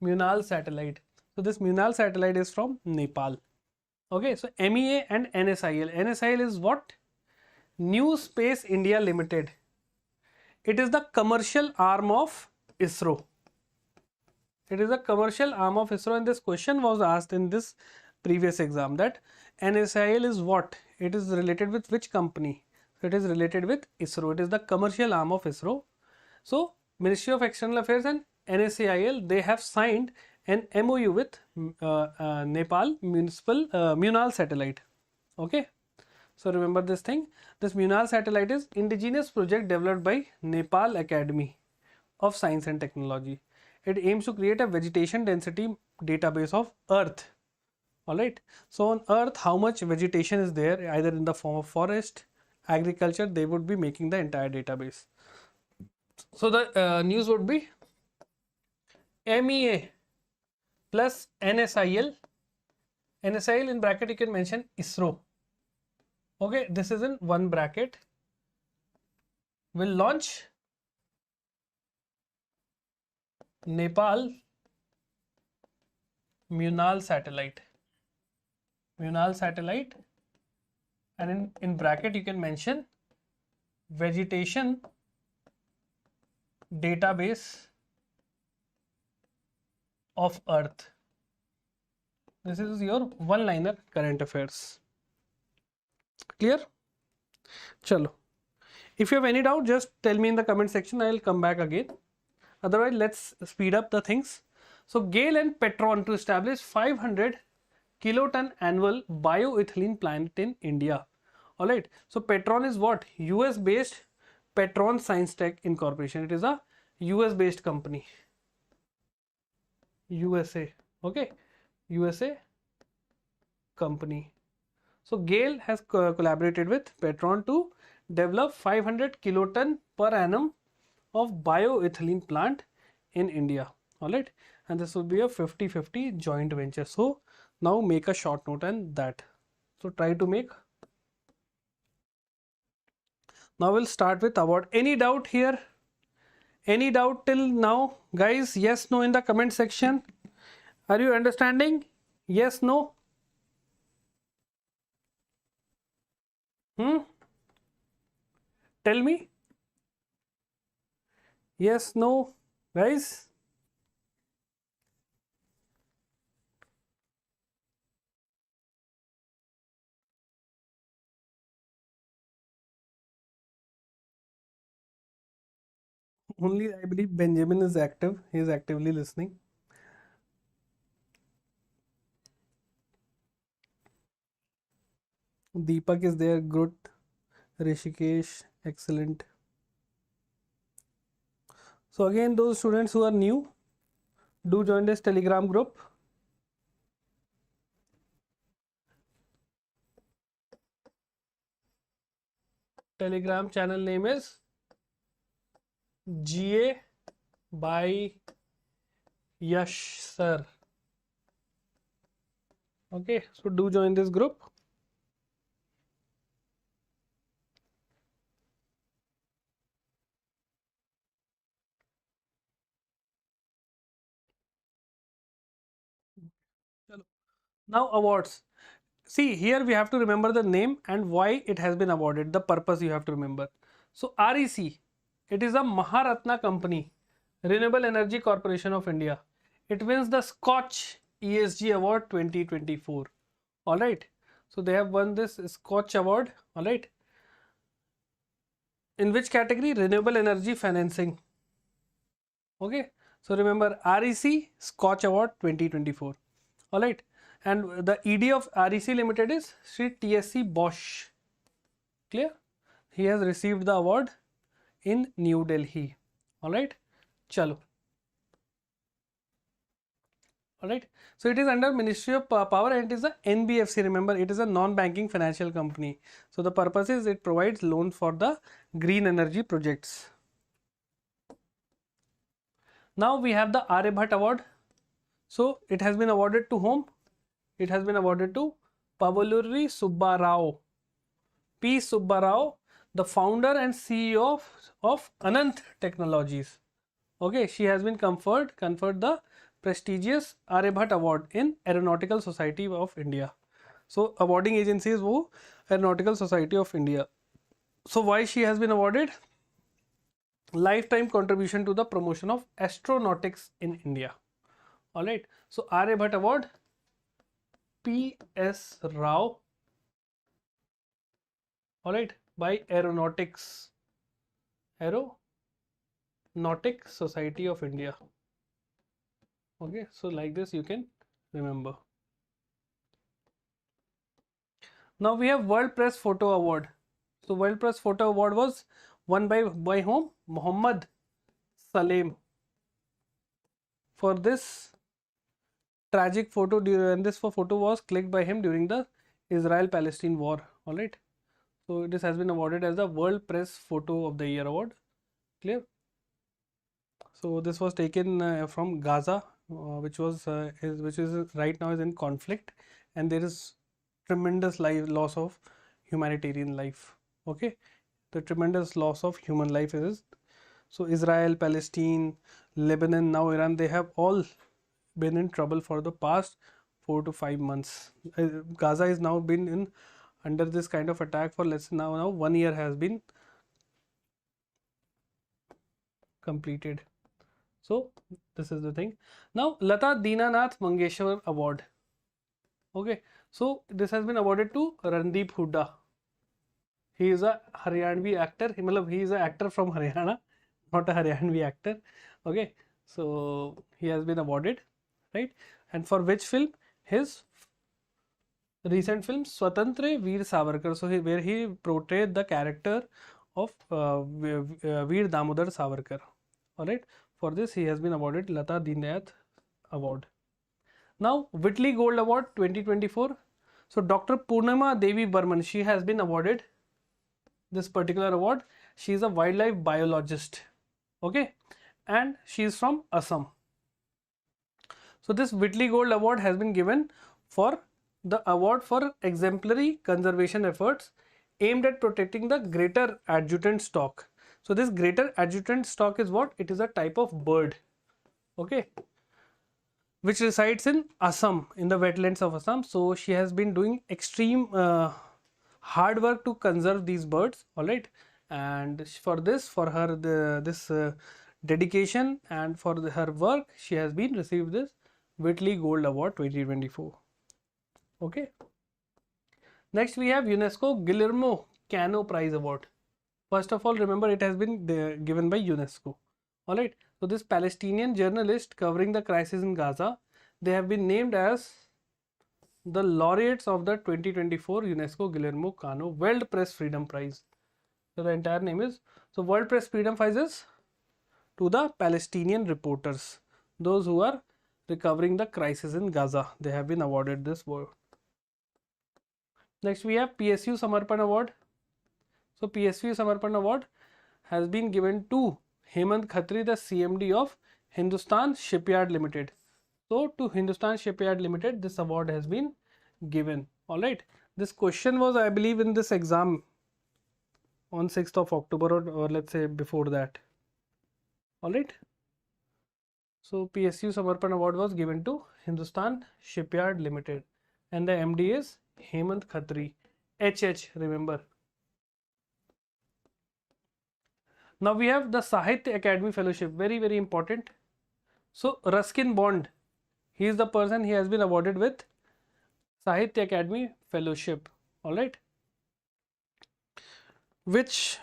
Munal satellite. So this Munal satellite is from Nepal. Okay, so MEA and NSIL. NSIL is what? New Space India Limited. It is the commercial arm of ISRO. It is a commercial arm of ISRO, and this question was asked in this previous exam that NSIL is what? It is related with which company? So it is related with ISRO. It is the commercial arm of ISRO. So Ministry of External Affairs and NSAIL, they have signed an MOU with Nepal Munal satellite. Okay. So remember this thing. This Munal satellite is indigenous project developed by Nepal Academy of Science and Technology. It aims to create a vegetation density database of Earth. Alright. So on Earth, how much vegetation is there, either in the form of forest, agriculture, they would be making the entire database. So the news would be MEA plus NSIL. NSIL in bracket you can mention ISRO. Okay, this is in one bracket. Will launch Nepal Munal satellite. Munal satellite, and in bracket you can mention vegetation database of Earth. This is your one-liner current affairs. Clear? Chalo. If you have any doubt, just tell me in the comment section. I will come back again. Otherwise, let's speed up the things. So GAIL and Petron to establish 500 kiloton annual bioethylene plant in India. Alright. So Petron is what? US based Petron Science Tech Incorporation. It is a US based company. USA. Okay. USA company. So GAIL has collaborated with Petron to develop 500 kiloton per annum of bioethylene plant in India. Alright. And this will be a 50-50 joint venture. So now make a short note on that. So try to make. Now we'll start with award. Any doubt here? Any doubt till now? Guys, yes, no in the comment section. Are you understanding? Yes, no? Hmm? Tell me. Yes, no, guys? Only I believe Benjamin is active. He is actively listening. Deepak is there. Good. Rishikesh, excellent. So again, those students who are new, do join this Telegram group. Telegram channel name is GA by Yash sir. Okay, so do join this group. Now awards. See, here we have to remember the name and why it has been awarded, the purpose you have to remember. So REC, it is a Maharatna company, Renewable Energy Corporation of India. It wins the Scotch ESG Award 2024. Alright, so they have won this Scotch Award. Alright, in which category? Renewable Energy Financing. Okay, so remember REC Scotch Award 2024. Alright, and the ED of REC Limited is Sri TSC Bosch. Clear? He has received the award in New Delhi. Alright, chalo. Alright, so it is under Ministry of Power and it is a NBFC. Remember, it is a non-banking financial company. So the purpose is it provides loan for the green energy projects. Now we have the Aryabhat Award. So it has been awarded to whom? It has been awarded to Pavalluri Subba Rao. P. Subba Rao, the founder and CEO of Anant Technologies. Okay, she has been conferred the prestigious Aryabhat Award in Aeronautical Society of India. So awarding agency is wo Aeronautical Society of India. So why she has been awarded? Lifetime contribution to the promotion of astronautics in India. Alright, so Aryabhat Award, P.S. Rao. Alright, by Aeronautic Society of India. Okay, so like this you can remember. Now we have World Press Photo Award. So World Press Photo Award was won by whom? Muhammad Salem. For this tragic photo, and this photo was clicked by him during the Israel-Palestine war. Alright. So this has been awarded as the World Press Photo of the Year award. Clear? So this was taken from Gaza, which is right now is in conflict, and there is tremendous loss of humanitarian life. Okay, the tremendous loss of human life is. So Israel, Palestine, Lebanon, now Iran, they have all been in trouble for the past 4 to 5 months. Gaza has now been in under this kind of attack for let's say now 1 year has been completed. So this is the thing. Now Lata Dinanath Mangeshwar Award. Okay, so this has been awarded to Randeep Hooda. He is a Haryanvi actor. He is an actor from Haryana, not a Haryanvi actor. Okay, so he has been awarded, right? And for which film? His recent film Swatantra Veer Savarkar. So where he portrayed the character of Veer Damodar Savarkar. Alright, for this he has been awarded Lata Dinanath Award. Now Whitley Gold Award 2024. So Dr. Purnima Devi Burman, she has been awarded this particular award. She is a wildlife biologist. Okay, and she is from Assam. So this Whitley Gold Award has been given for the award for exemplary conservation efforts aimed at protecting the greater adjutant stock. So this greater adjutant stock is what? It is a type of bird. Okay. which resides in Assam, in the wetlands of Assam. So she has been doing extreme hard work to conserve these birds. All right, and for this, for her this dedication and for her work, she has been received this Whitley Gold Award 2024. Okay. Next we have UNESCO Guillermo Cano Prize Award. First of all, remember it has been given by UNESCO. All right. So this Palestinian journalist covering the crisis in Gaza, they have been named as the laureates of the 2024 UNESCO Guillermo Cano World Press Freedom Prize. So the entire name is, so World Press Freedom Prize is to the Palestinian reporters, those who are recovering the crisis in Gaza. They have been awarded this award. Next we have PSU Samarpan Award. So PSU Samarpan Award has been given to Hemant Khatri, the CMD of Hindustan Shipyard Limited. So to Hindustan Shipyard Limited, this award has been given. All right. This question was, I believe, in this exam on 6th of October or let's say before that. All right. So PSU Samarpan Award was given to Hindustan Shipyard Limited, and the MD is Hemant Khatri. HH, remember. Now we have the Sahitya Academy Fellowship, very, very important. So Ruskin Bond, he is the person, he has been awarded with Sahitya Academy Fellowship. All right. Which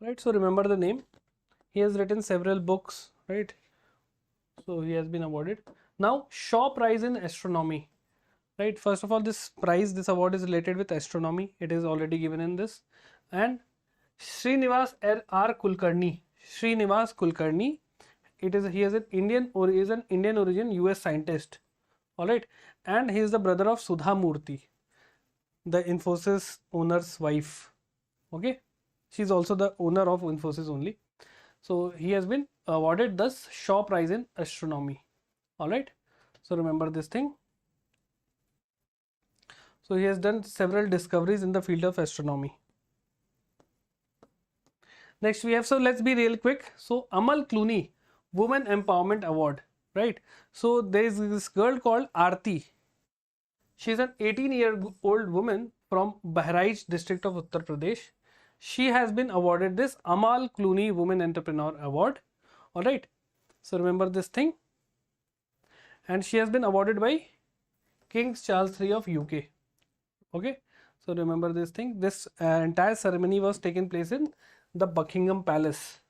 right, so remember the name. He has written several books, right? So he has been awarded. Now Shaw Prize in Astronomy, right? First of all, this prize, this award is related with astronomy. It is already given in this. And Srinivas R. Kulkarni, Srinivas Kulkarni, it is, he is an Indian or is an Indian origin US scientist. All right, and he is the brother of Sudha Murthy, the Infosys owner's wife. Okay, she is also the owner of Infosys only. So he has been awarded the Shaw Prize in Astronomy. All right, so remember this thing. So he has done several discoveries in the field of astronomy. Next we have, so let's be real quick. So Amal Clooney Women Empowerment Award, right? So there is this girl called Aarti. She is an 18-year-old woman from Bahraich district of Uttar Pradesh. She has been awarded this Amal Clooney Women Entrepreneur Award. All right. So remember this thing. And she has been awarded by King Charles III of UK. Okay. So remember this thing. This entire ceremony was taken place in the Buckingham Palace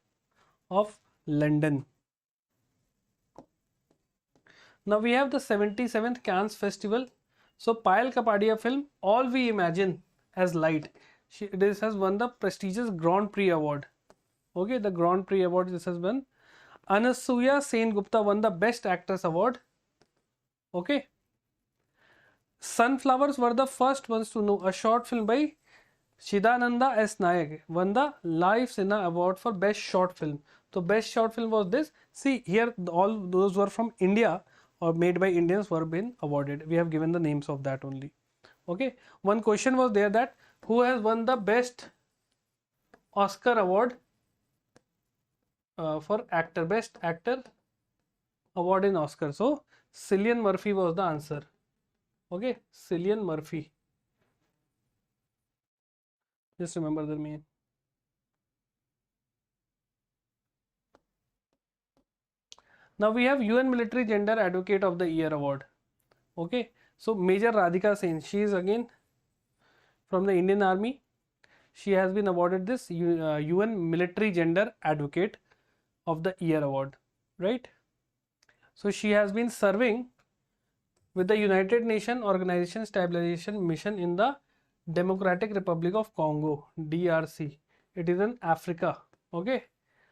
of London. Now we have the 77th Cannes Festival. So Payal Kapadia film All We Imagine as Light. This has won the prestigious Grand Prix Award. Okay, the Grand Prix Award this has won. Anasuya Sen Gupta won the Best Actress Award. Okay. Sunflowers were the first ones to know. A short film by Shidananda S. Nayak won the Life Cine Award for Best Short Film. So best short film was this. See here, all those were from India or made by Indians were been awarded. We have given the names of that only. Okay. One question was there that who has won the best Oscar award for actor, best actor award in Oscar. So Cillian Murphy was the answer. Okay, Cillian Murphy. Just remember the name. Now we have UN Military Gender Advocate of the Year Award. Okay, so Major Radhika Sen, she is again from the Indian Army. She has been awarded this UN Military Gender Advocate of the Year Award, right? So she has been serving with the United Nations Organization Stabilization Mission in the Democratic Republic of Congo, DRC. It is in Africa. Okay,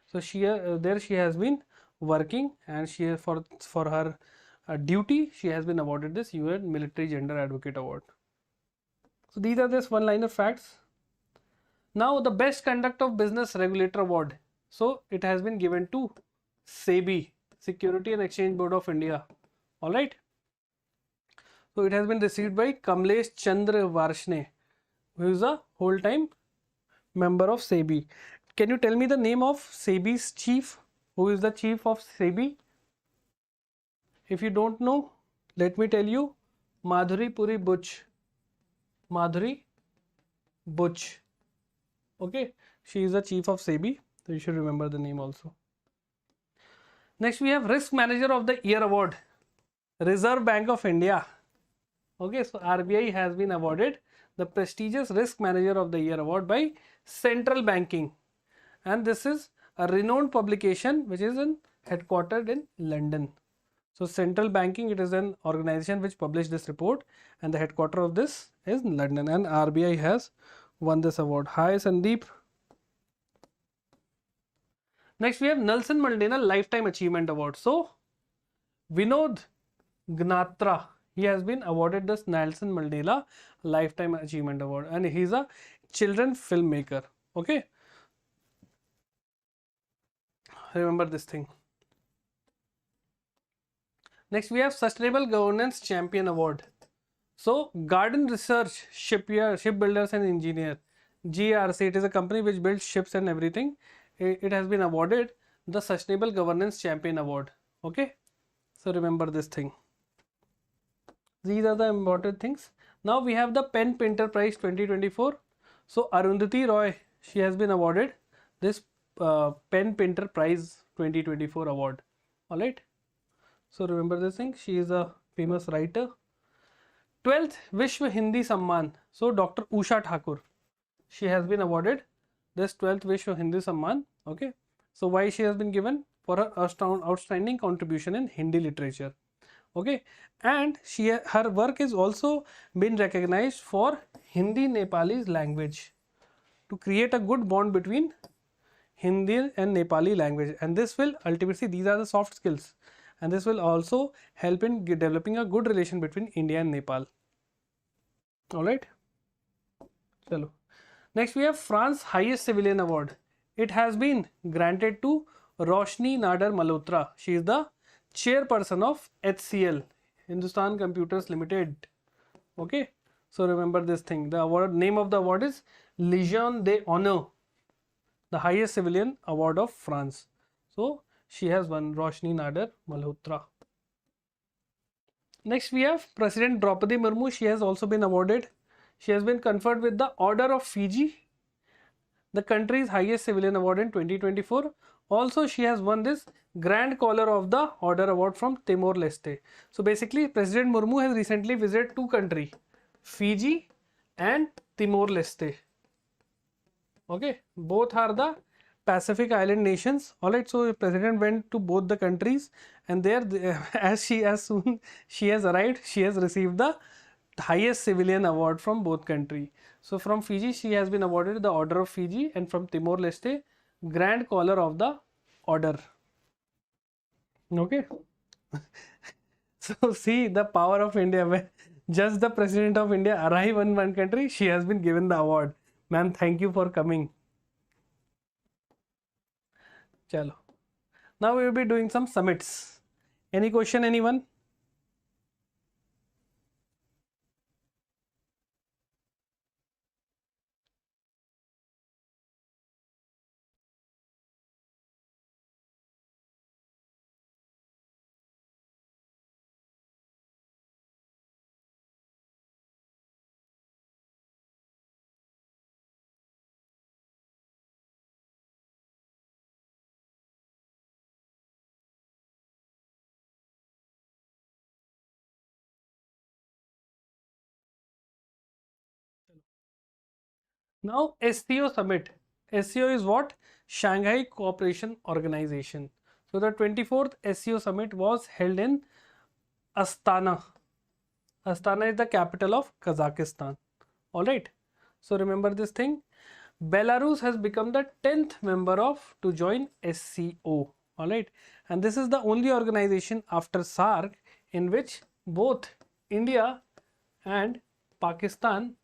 so she there she has been working, and she for her duty she has been awarded this UN Military Gender Advocate Award. So these are just one-liner facts. Now the Best Conduct of Business Regulator Award. So it has been given to SEBI. Security and Exchange Board of India. All right. So it has been received by Kamlesh Chandra Varshne, who is a whole-time member of SEBI. Can you tell me the name of SEBI's chief? Who is the chief of SEBI? If you don't know, let me tell you, Madhuri Puri Butch. Madhuri Butch. Okay, she is the chief of SEBI, so you should remember the name also. Next, we have Risk Manager of the Year Award, Reserve Bank of India. Okay, so RBI has been awarded the prestigious Risk Manager of the Year Award by Central Banking, and this is a renowned publication which is headquartered in London. So Central Banking, it is an organization which published this report, and the headquarter of this is London, and RBI has won this award. Hi Sandeep. Next we have Nelson Mandela Lifetime Achievement Award. So Vinod Gnatra, he has been awarded this Nelson Mandela Lifetime Achievement Award, and he is a children filmmaker. Okay, remember this thing. Next we have Sustainable Governance Champion Award. So Garden Research Shipbuilders and Engineer, GRC, it is a company which builds ships and everything. It has been awarded the Sustainable Governance Champion Award. Okay, so remember this thing. These are the important things. Now we have the Pen Painter Prize 2024. So Arundhati Roy, she has been awarded this Pen Painter Prize 2024 award. All right. So remember this thing. She is a famous writer. 12th Vishwa Hindi Samman. So Dr. Usha Thakur, she has been awarded this 12th Vishwa Hindi Samman. Okay. So why she has been given? For her outstanding contribution in Hindi literature. Okay, and her work is also been recognized for Hindi Nepali language, to create a good bond between Hindi and Nepali language, and this will ultimately, these are the soft skills, and this will also help in developing a good relation between India and Nepal. All right, chalo. Next we have France highest civilian award. It has been granted to Roshni Nadar Malhotra. She is the chairperson of HCL, Hindustan Computers Limited. Okay, so remember this thing. The award, name of the award is Légion d'Honneur, the highest civilian award of France. So she has won, Roshni Nadar Malhotra. Next we have President Draupadi Murmu. She has also been awarded. She has been conferred with the Order of Fiji, the country's highest civilian award in 2024. Also, she has won this Grand Collar of the Order Award from Timor-Leste. So basically, President Murmu has recently visited two countries, Fiji and Timor-Leste. Okay, both are the Pacific Island nations. All right, so the President went to both the countries, and there, as soon she has arrived, she has received the highest civilian award from both countries. So from Fiji, she has been awarded the Order of Fiji, and from Timor-Leste, Grand Collar of the Order. Okay. So see the power of India. When just the President of India arrive in one country, she has been given the award. Ma'am, thank you for coming. Chalo. Now we will be doing some summits. Any question, anyone? Now SCO summit. SCO is what? Shanghai Cooperation Organization. So the 24th SCO summit was held in Astana. Astana is the capital of Kazakhstan. All right. So remember this thing. Belarus has become the 10th member to join SCO. All right. And this is the only organization after SAARC in which both India and Pakistan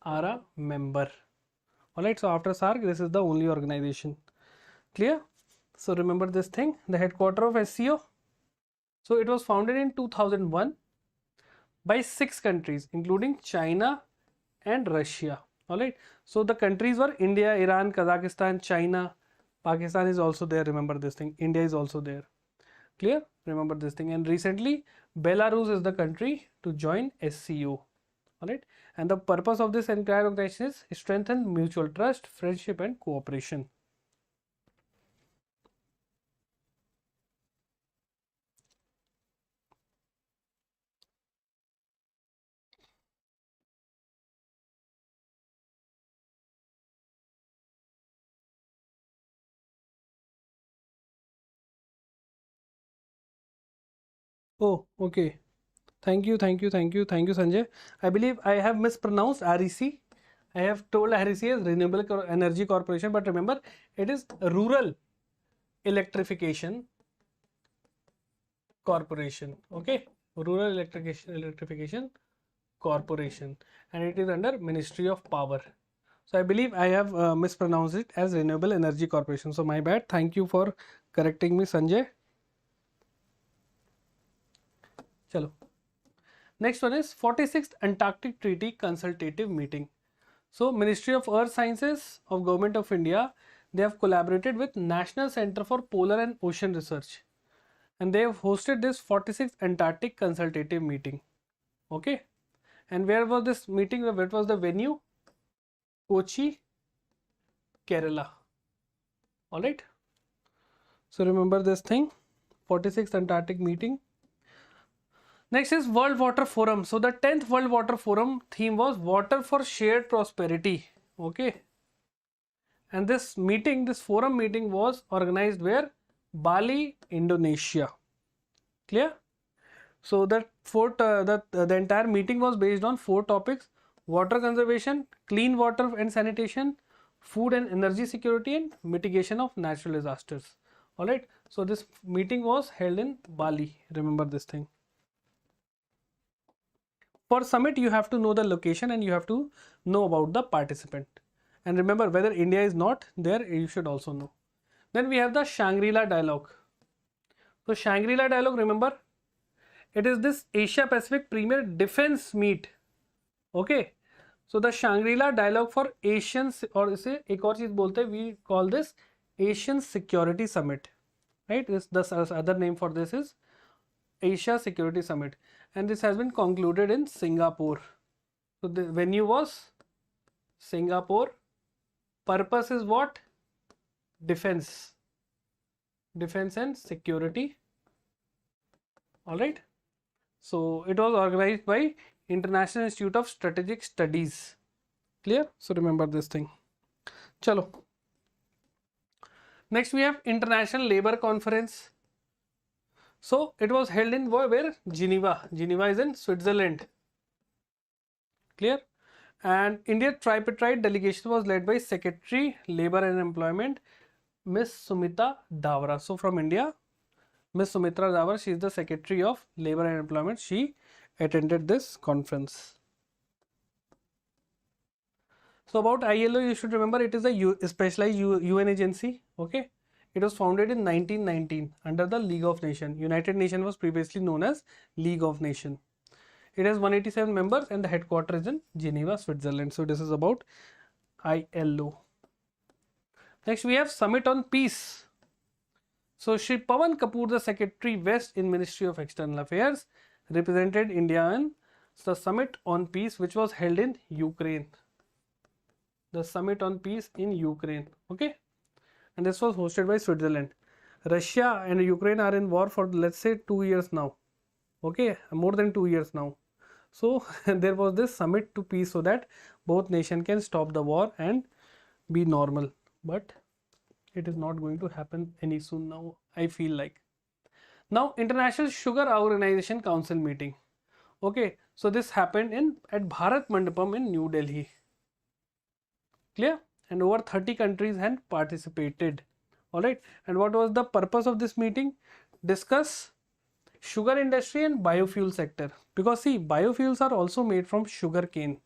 are a member. Alright, so after SAARC, this is the only organization. Clear? So remember this thing, the headquarter of SCO, So it was founded in 2001 by 6 countries including China and Russia. Alright, so the countries were India, Iran, Kazakhstan, China, Pakistan is also there, remember this thing, India is also there. Clear? Remember this thing. And recently Belarus is the country to join SCO. Alright, and the purpose of this entire organization is strengthen mutual trust, friendship and cooperation. Oh, okay. Thank you, Sanjay. I believe I have mispronounced REC. I have told REC as Renewable Energy Corporation, but remember it is Rural Electrification Corporation. Okay, Rural Electrification Corporation, and it is under Ministry of Power. So I believe I have mispronounced it as Renewable Energy Corporation. So my bad. Thank you for correcting me, Sanjay. Chalo. Next one is 46th Antarctic Treaty Consultative Meeting. So Ministry of Earth Sciences of Government of India, they have collaborated with National Center for Polar and Ocean Research, and they have hosted this 46th Antarctic Consultative Meeting. Okay, and where was this meeting? What was the venue? Kochi, Kerala. Alright, so remember this thing, 46th Antarctic meeting. Next is World Water Forum. So the 10th World Water Forum theme was Water for Shared Prosperity. Okay, and this meeting, this forum meeting was organized where? Bali, Indonesia. Clear? So the entire meeting was based on 4 topics: water conservation, clean water and sanitation, food and energy security, and mitigation of natural disasters. Alright, so this meeting was held in Bali. Remember this thing. For summit, you have to know the location and you have to know about the participant. And remember, whether India is not there, you should also know. Then we have the Shangri-La Dialogue. So Shangri-La Dialogue, remember, it is this Asia Pacific Premier Defense Meet. Okay, so the Shangri-La Dialogue for Asians, or इसे एक और चीज बोलते हैं, we call this Asian Security Summit, right? The other name for this is Asia Security Summit, and this has been concluded in Singapore. So the venue was Singapore. Purpose is what? Defense and security. All right, so it was organized by International Institute of Strategic Studies. Clear? So remember this thing. Chalo. Next we have International Labour Conference. So it was held in where? Geneva. Geneva is in Switzerland. Clear? And India tripartite delegation was led by Secretary Labour and Employment, Miss Sumita Davra. So from India, Miss Sumitra Davra, she is the Secretary of Labour and Employment. She attended this conference. So about ILO, you should remember it is a specialized UN agency. Okay, it was founded in 1919 under the League of Nations. United Nations was previously known as League of Nations. It has 187 members and the headquarters is in Geneva, Switzerland. So this is about ILO. Next we have Summit on Peace. So Shri Pawan Kapoor, the Secretary West in Ministry of External Affairs, represented India in the Summit on Peace, which was held in Ukraine. The Summit on Peace in Ukraine. Okay, and this was hosted by Switzerland. Russia and Ukraine are in war for, let's say, 2 years now. Okay, more than 2 years now. So there was this summit to peace so that both nations can stop the war and be normal. But it is not going to happen any soon now, I feel like. Now International Sugar Organization Council meeting. Okay, so this happened at Bharat Mandapam in New Delhi. Clear? And over 30 countries had participated. Alright, and what was the purpose of this meeting? Discuss sugar industry and biofuel sector, because see, biofuels are also made from sugar cane,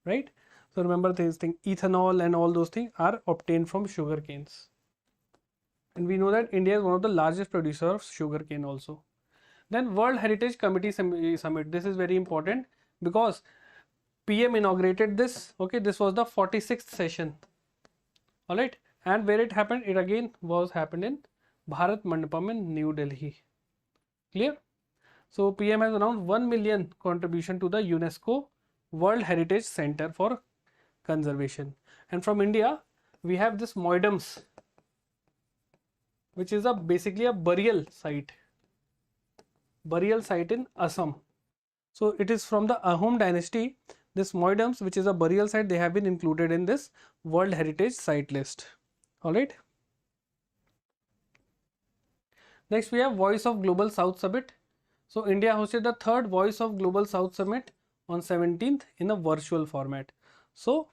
right? So remember this thing, ethanol and all those things are obtained from sugar canes, and we know that India is one of the largest producers of sugar cane also. Then World Heritage Committee Summit. This is very important because PM inaugurated this. Okay, this was the 46th session. All right, and where it happened, it again was happened in Bharat Mandapam in New Delhi. Clear? So PM has announced 1 million contribution to the UNESCO World Heritage Center for Conservation. And from India, we have this Moidums, which is basically a burial site in Assam. So it is from the Ahom dynasty. This Moidums, which is a burial site, they have been included in this World Heritage Site list. All right. Next, we have Voice of Global South Summit. So India hosted the third Voice of Global South Summit on 17th in a virtual format. So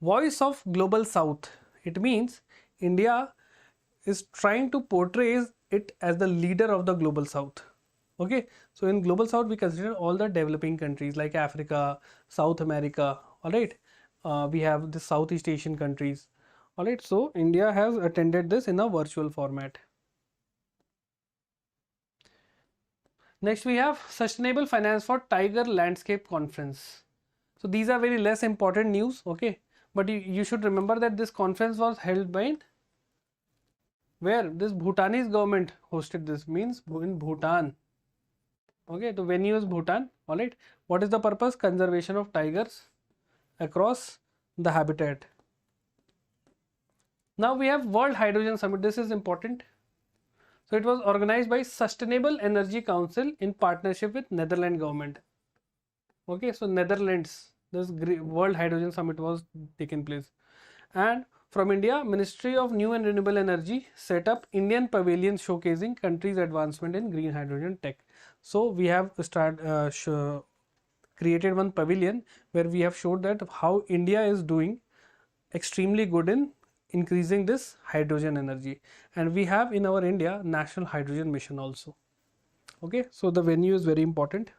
Voice of Global South, it means India is trying to portray it as the leader of the Global South. Okay, so in Global South we consider all the developing countries like Africa, South America. All right, we have the Southeast Asian countries. All right, so India has attended this in a virtual format. Next, we have Sustainable Finance for Tiger Landscape Conference. So these are very less important news. Okay, but you should remember that this conference was held by where this Bhutanese government hosted this, means in Bhutan. Okay, the venue is Bhutan. All right, what is the purpose? Conservation of tigers across the habitat. Now we have World Hydrogen Summit. This is important. So it was organized by Sustainable Energy Council in partnership with Netherlands government. Okay, so Netherlands, this World Hydrogen Summit was taken place. And from India, Ministry of New and Renewable Energy set up Indian pavilion showcasing countries' advancement in green hydrogen tech. So we have created one pavilion where we have showed that how India is doing extremely good in increasing this hydrogen energy, and we have in our India National Hydrogen Mission also. Okay, so the venue is very important.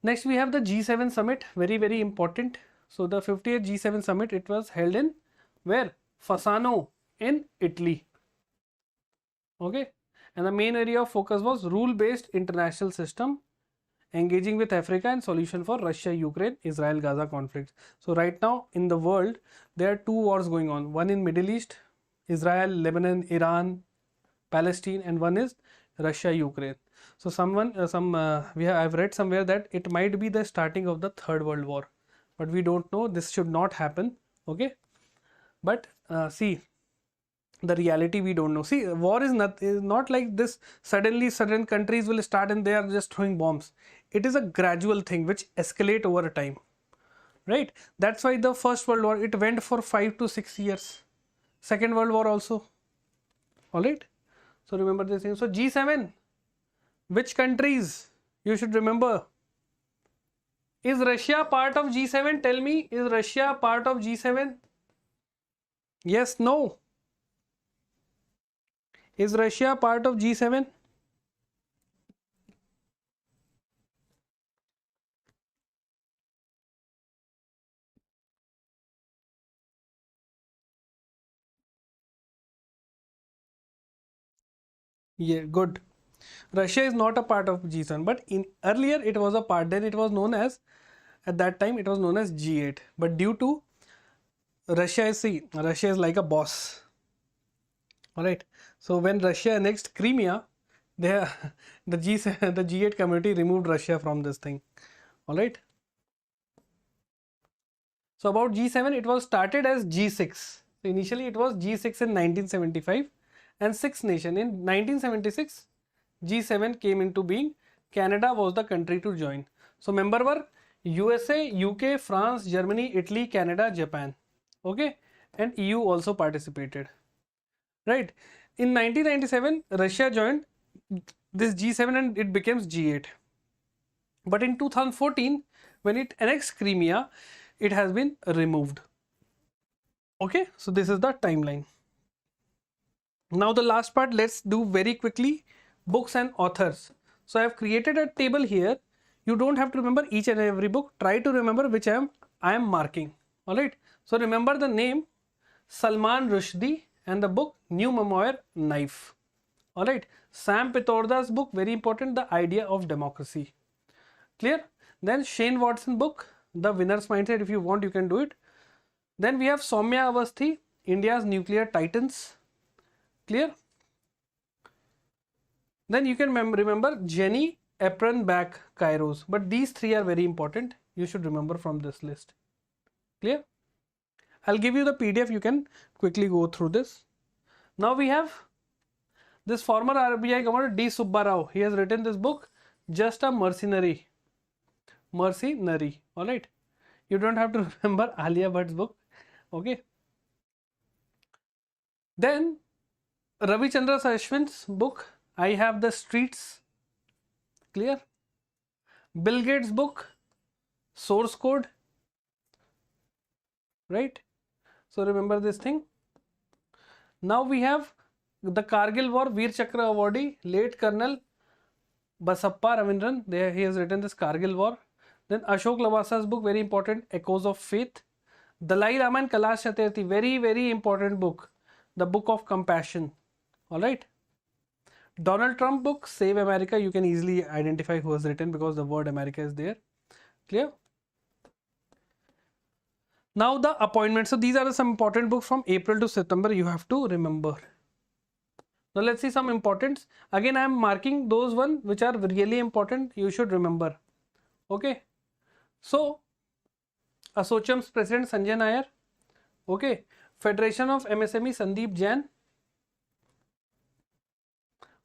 Next we have the G7 summit, very important. So the 50th G7 summit, it was held in where? Fasano in Italy. Okay, and the main area of focus was rule-based international system, engaging with Africa and solution for Russia, Ukraine, Israel, Gaza conflict. So right now in the world there are two wars going on. One in Middle East, Israel, Lebanon, Iran, Palestine, and one is Russia, Ukraine. So I've read somewhere that it might be the starting of the third world war, but we don't know. This should not happen. Okay, but see, the reality we don't know. See, war is not like this suddenly certain countries will start and they are just throwing bombs. It is a gradual thing which escalate over time, right? That's why the First World War, it went for 5 to 6 years. Second World War also. All right, so remember this thing. So G7, which countries you should remember? Is Russia part of G7? Tell me, is Russia part of G7? Yes, no. Is Russia part of G7? Yeah, good. Russia is not a part of G7, but in earlier it was a part. Then it was known as, at that time it was known as G8. But due to Russia is like a boss. All right. So when Russia annexed Crimea, the G8 community removed Russia from this thing. All right. So about G7, it was started as G6. So initially it was G6 in 1975 and 6 nation. In 1976, G7 came into being. Canada was the country to join. So member were USA, UK, France, Germany, Italy, Canada, Japan. Okay, and EU also participated. Right. In 1997, Russia joined this G7 and it becomes G8. But in 2014, when it annexed Crimea, it has been removed. Okay, so this is the timeline. Now the last part, let's do very quickly books and authors. So I have created a table here. You don't have to remember each and every book. Try to remember which I am marking. All right. So remember the name Salman Rushdie and the book New Memoir Knife. All right. Sam Pitorda's book, very important, The Idea of Democracy. Clear? Then Shane Watson book, The Winner's Mindset. If you want, you can do it. Then we have Soumya Avasthi, India's Nuclear Titans. Clear? Then you can remember Jenny Apronback Kairos. But these three are very important. You should remember from this list. Clear? I'll give you the PDF. You can quickly go through this. Now we have this former RBI Governor D. Subba Rao. He has written this book, Just a Mercenary. Mercenary. Alright. You don't have to remember Alia Bhatt's book. Okay. Then Ravi Chandra Ashwin's book, I Have the Streets. Clear? Bill Gates' book, Source Code. Right? So remember this thing. Now we have the Kargil War Veer Chakra awardee, late Colonel Basappa Ravindran. There he has written this Kargil War. Then Ashok Lavasa's book, very important, Echoes of Faith. Dalai Lama and Kailash Satyarthi, very, very important book, The Book of Compassion. Alright. Donald Trump book, Save America. You can easily identify who has written because the word America is there. Clear? Now the appointments. So these are some important books from April to September you have to remember. Now let's see some importance. Again, I am marking those ones which are really important. You should remember. Okay. So, Assochem's President Sanjay Nair. Okay. Federation of MSME Sandeep Jain.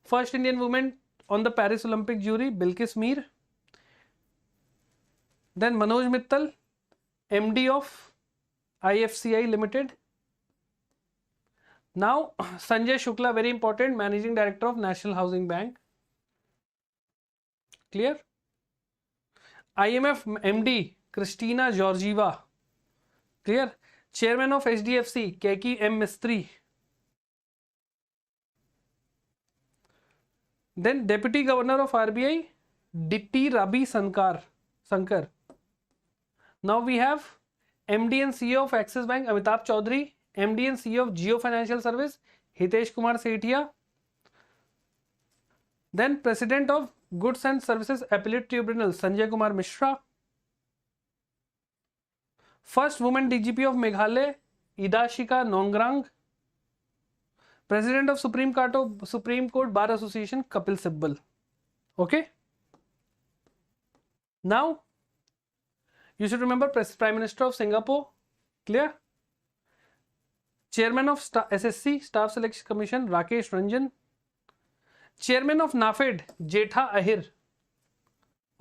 First Indian woman on the Paris Olympic jury, Bilkis Mir. Then Manoj Mittal, MD of IFCI Limited. Now Sanjay Shukla, very important, Managing Director of National Housing Bank. Clear? IMF MD Christina Georgieva. Clear? Chairman of HDFC Keki M Mistry. Then Deputy Governor of RBI Ditti Rabi Sankar. Now we have MD and CEO of Axis Bank Amitabh Chaudhary. MD and CEO of Jio Financial Service Hitesh Kumar Sethia. Then President of Goods and Services Appellate Tribunal Sanjay Kumar Mishra. First woman DGP of Meghalaya Idashika Nongrang. President of Supreme Court Bar Association Kapil Sibbal. Okay. Now you should remember Prime Minister of Singapore. Clear? Chairman of SSC Staff Selection Commission Rakesh Ranjan. Chairman of NAFED Jetha Ahir.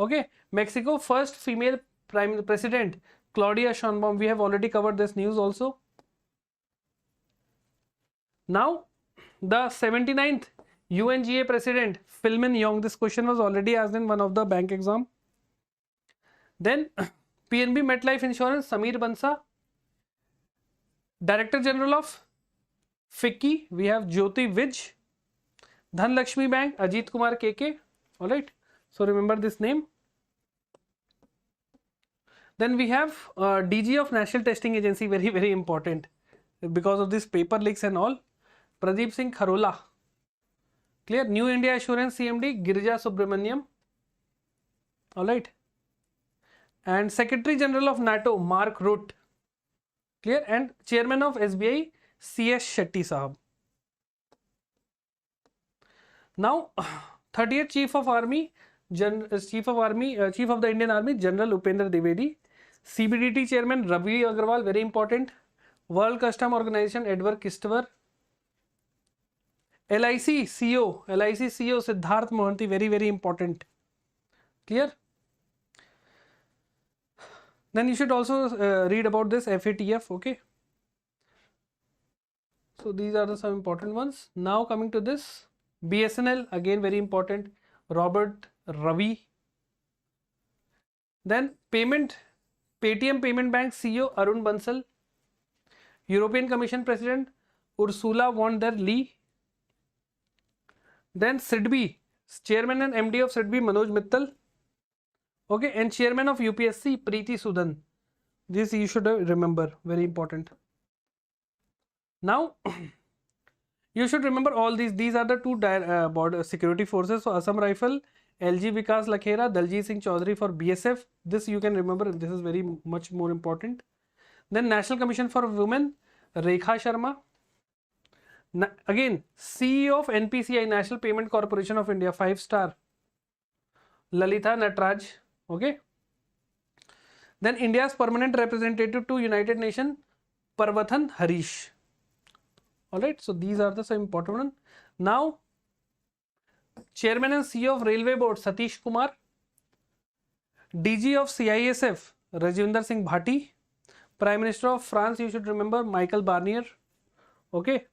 Okay. Mexico first female president Claudia Sheinbaum. We have already covered this news also. Now the 79th UNGA president Philmin Yong. This question was already asked in one of the bank exam. Then PNB MetLife Insurance Sameer Bansa. Director General of FICCI, we have Jyoti Vij. Dhanlakshmi Bank, Ajit Kumar KK. Alright, so remember this name. Then we have DG of National Testing Agency, very, very important because of this paper leaks and all. Pradeep Singh Kharola. Clear? New India Assurance CMD, Girija Subramaniam. Alright. And Secretary General of NATO, Mark Rutte. Clear? And Chairman of SBI, CS Shetty Sahab. Now, 30th Chief of Army, Chief of the Indian Army, General Upendra Dwivedi. CBDT Chairman, Ravi Agrawal, very important. World Custom Organization, Edward Kistover. LIC CEO, Siddharth Mohanty, very, very important. Clear? Then you should also read about this FATF, okay? So these are some important ones. Now coming to this, BSNL, again very important, Robert Ravi. Then Paytm Payment Bank CEO Arun Bansal. European Commission President Ursula von der Leyen. Then SIDBI, Chairman and MD of SIDBI Manoj Mittal. Okay, and Chairman of UPSC Preeti Sudan. This you should remember, very important. Now You should remember all these. These are the two border security forces. So Assam Rifle, LG Vikas Lakhera, Daljit Singh Chaudhary for BSF. This you can remember. This is very much more important. Then National Commission for Women, Rekha Sharma. Again, CEO of NPCI, National Payment Corporation of India, 5-star, Lalita Natraj. Okay. Then India's permanent representative to United Nations, Parvathan Harish. Alright, so these are the some important ones. Now, Chairman and CEO of Railway Board, Satish Kumar. DG of CISF, Rajinder Singh Bhati. Prime Minister of France, you should remember, Michael Barnier. Okay.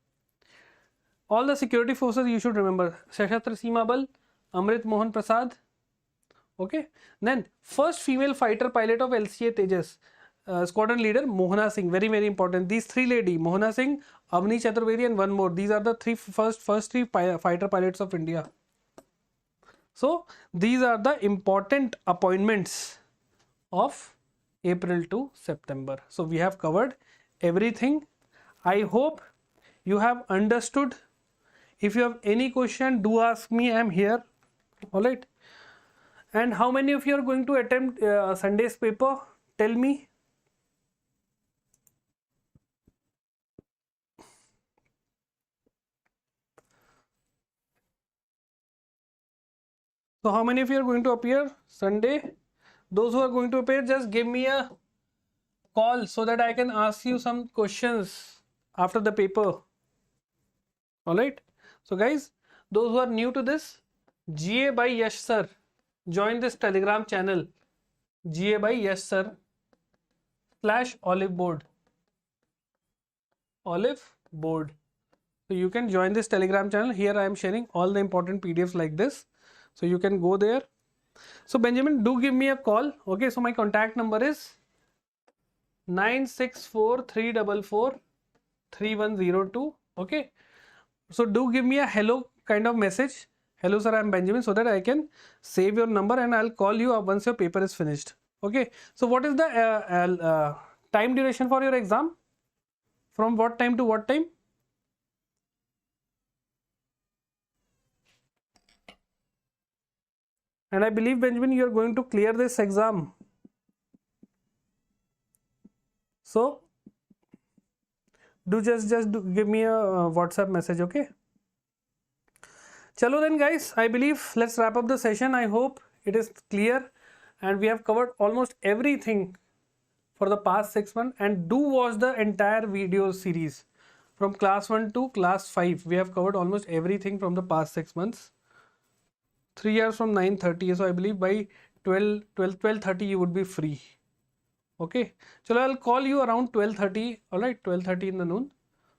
All the security forces you should remember, Sashastra Seema Bal, Amrit Mohan Prasad. Okay. Then, first female fighter pilot of LCA Tejas, squadron leader Mohana Singh. Very, very important. These three ladies, Mohana Singh, Avni Chaturvedi and one more. These are the first three fighter pilots of India. So, these are the important appointments of April to September. So, we have covered everything. I hope you have understood. If you have any question, do ask me. I am here. Alright. And how many of you are going to attempt Sunday's paper? Tell me. So how many of you are going to appear Sunday? Those who are going to appear, just give me a call so that I can ask you some questions after the paper. Alright. So guys, those who are new to this, GA by Yash sir, join this Telegram channel, GA by Yash sir /Oliveboard. Oliveboard. So you can join this Telegram channel. Here I am sharing all the important PDFs like this. So you can go there. So Benjamin, do give me a call. Okay, so my contact number is 964-344-3102. Okay. So do give me a hello kind of message. Hello sir, I am Benjamin, so that I can save your number and I'll call you up once your paper is finished. Okay. So what is the time duration for your exam? From what time to what time? And I believe, Benjamin, you are going to clear this exam. So do just give me a WhatsApp message, okay? Chalo then guys, I believe let's wrap up the session. I hope it is clear and we have covered almost everything for the past 6 months. And do watch the entire video series from class 1 to class 5. We have covered almost everything from the past 6 months. 3 years from 9:30. So I believe by 12:30 you would be free. Okay. So I'll call you around 12:30. Alright, 12:30 in the noon.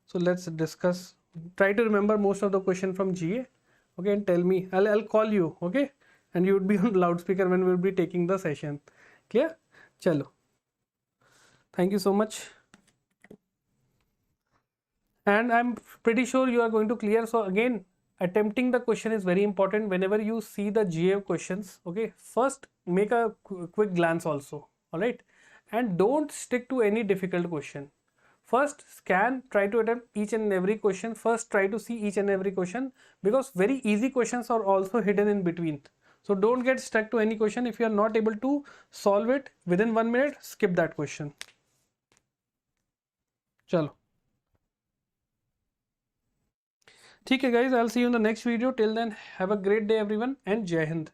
So let's discuss. Try to remember most of the question from GA. Okay, and tell me. I'll call you. Okay. And you would be on loudspeaker when we'll be taking the session. Clear? Chalo. Thank you so much. And I'm pretty sure you are going to clear. So again, attempting the question is very important. Whenever you see the GA questions, okay, first make a quick glance also. All right. And don't stick to any difficult question. First scan, try to attempt each and every question. First try to see each and every question, because very easy questions are also hidden in between. So don't get stuck to any question. If you are not able to solve it within 1 minute, skip that question. Chalo. Okay guys, I'll see you in the next video. Till then, have a great day everyone and Jai Hind.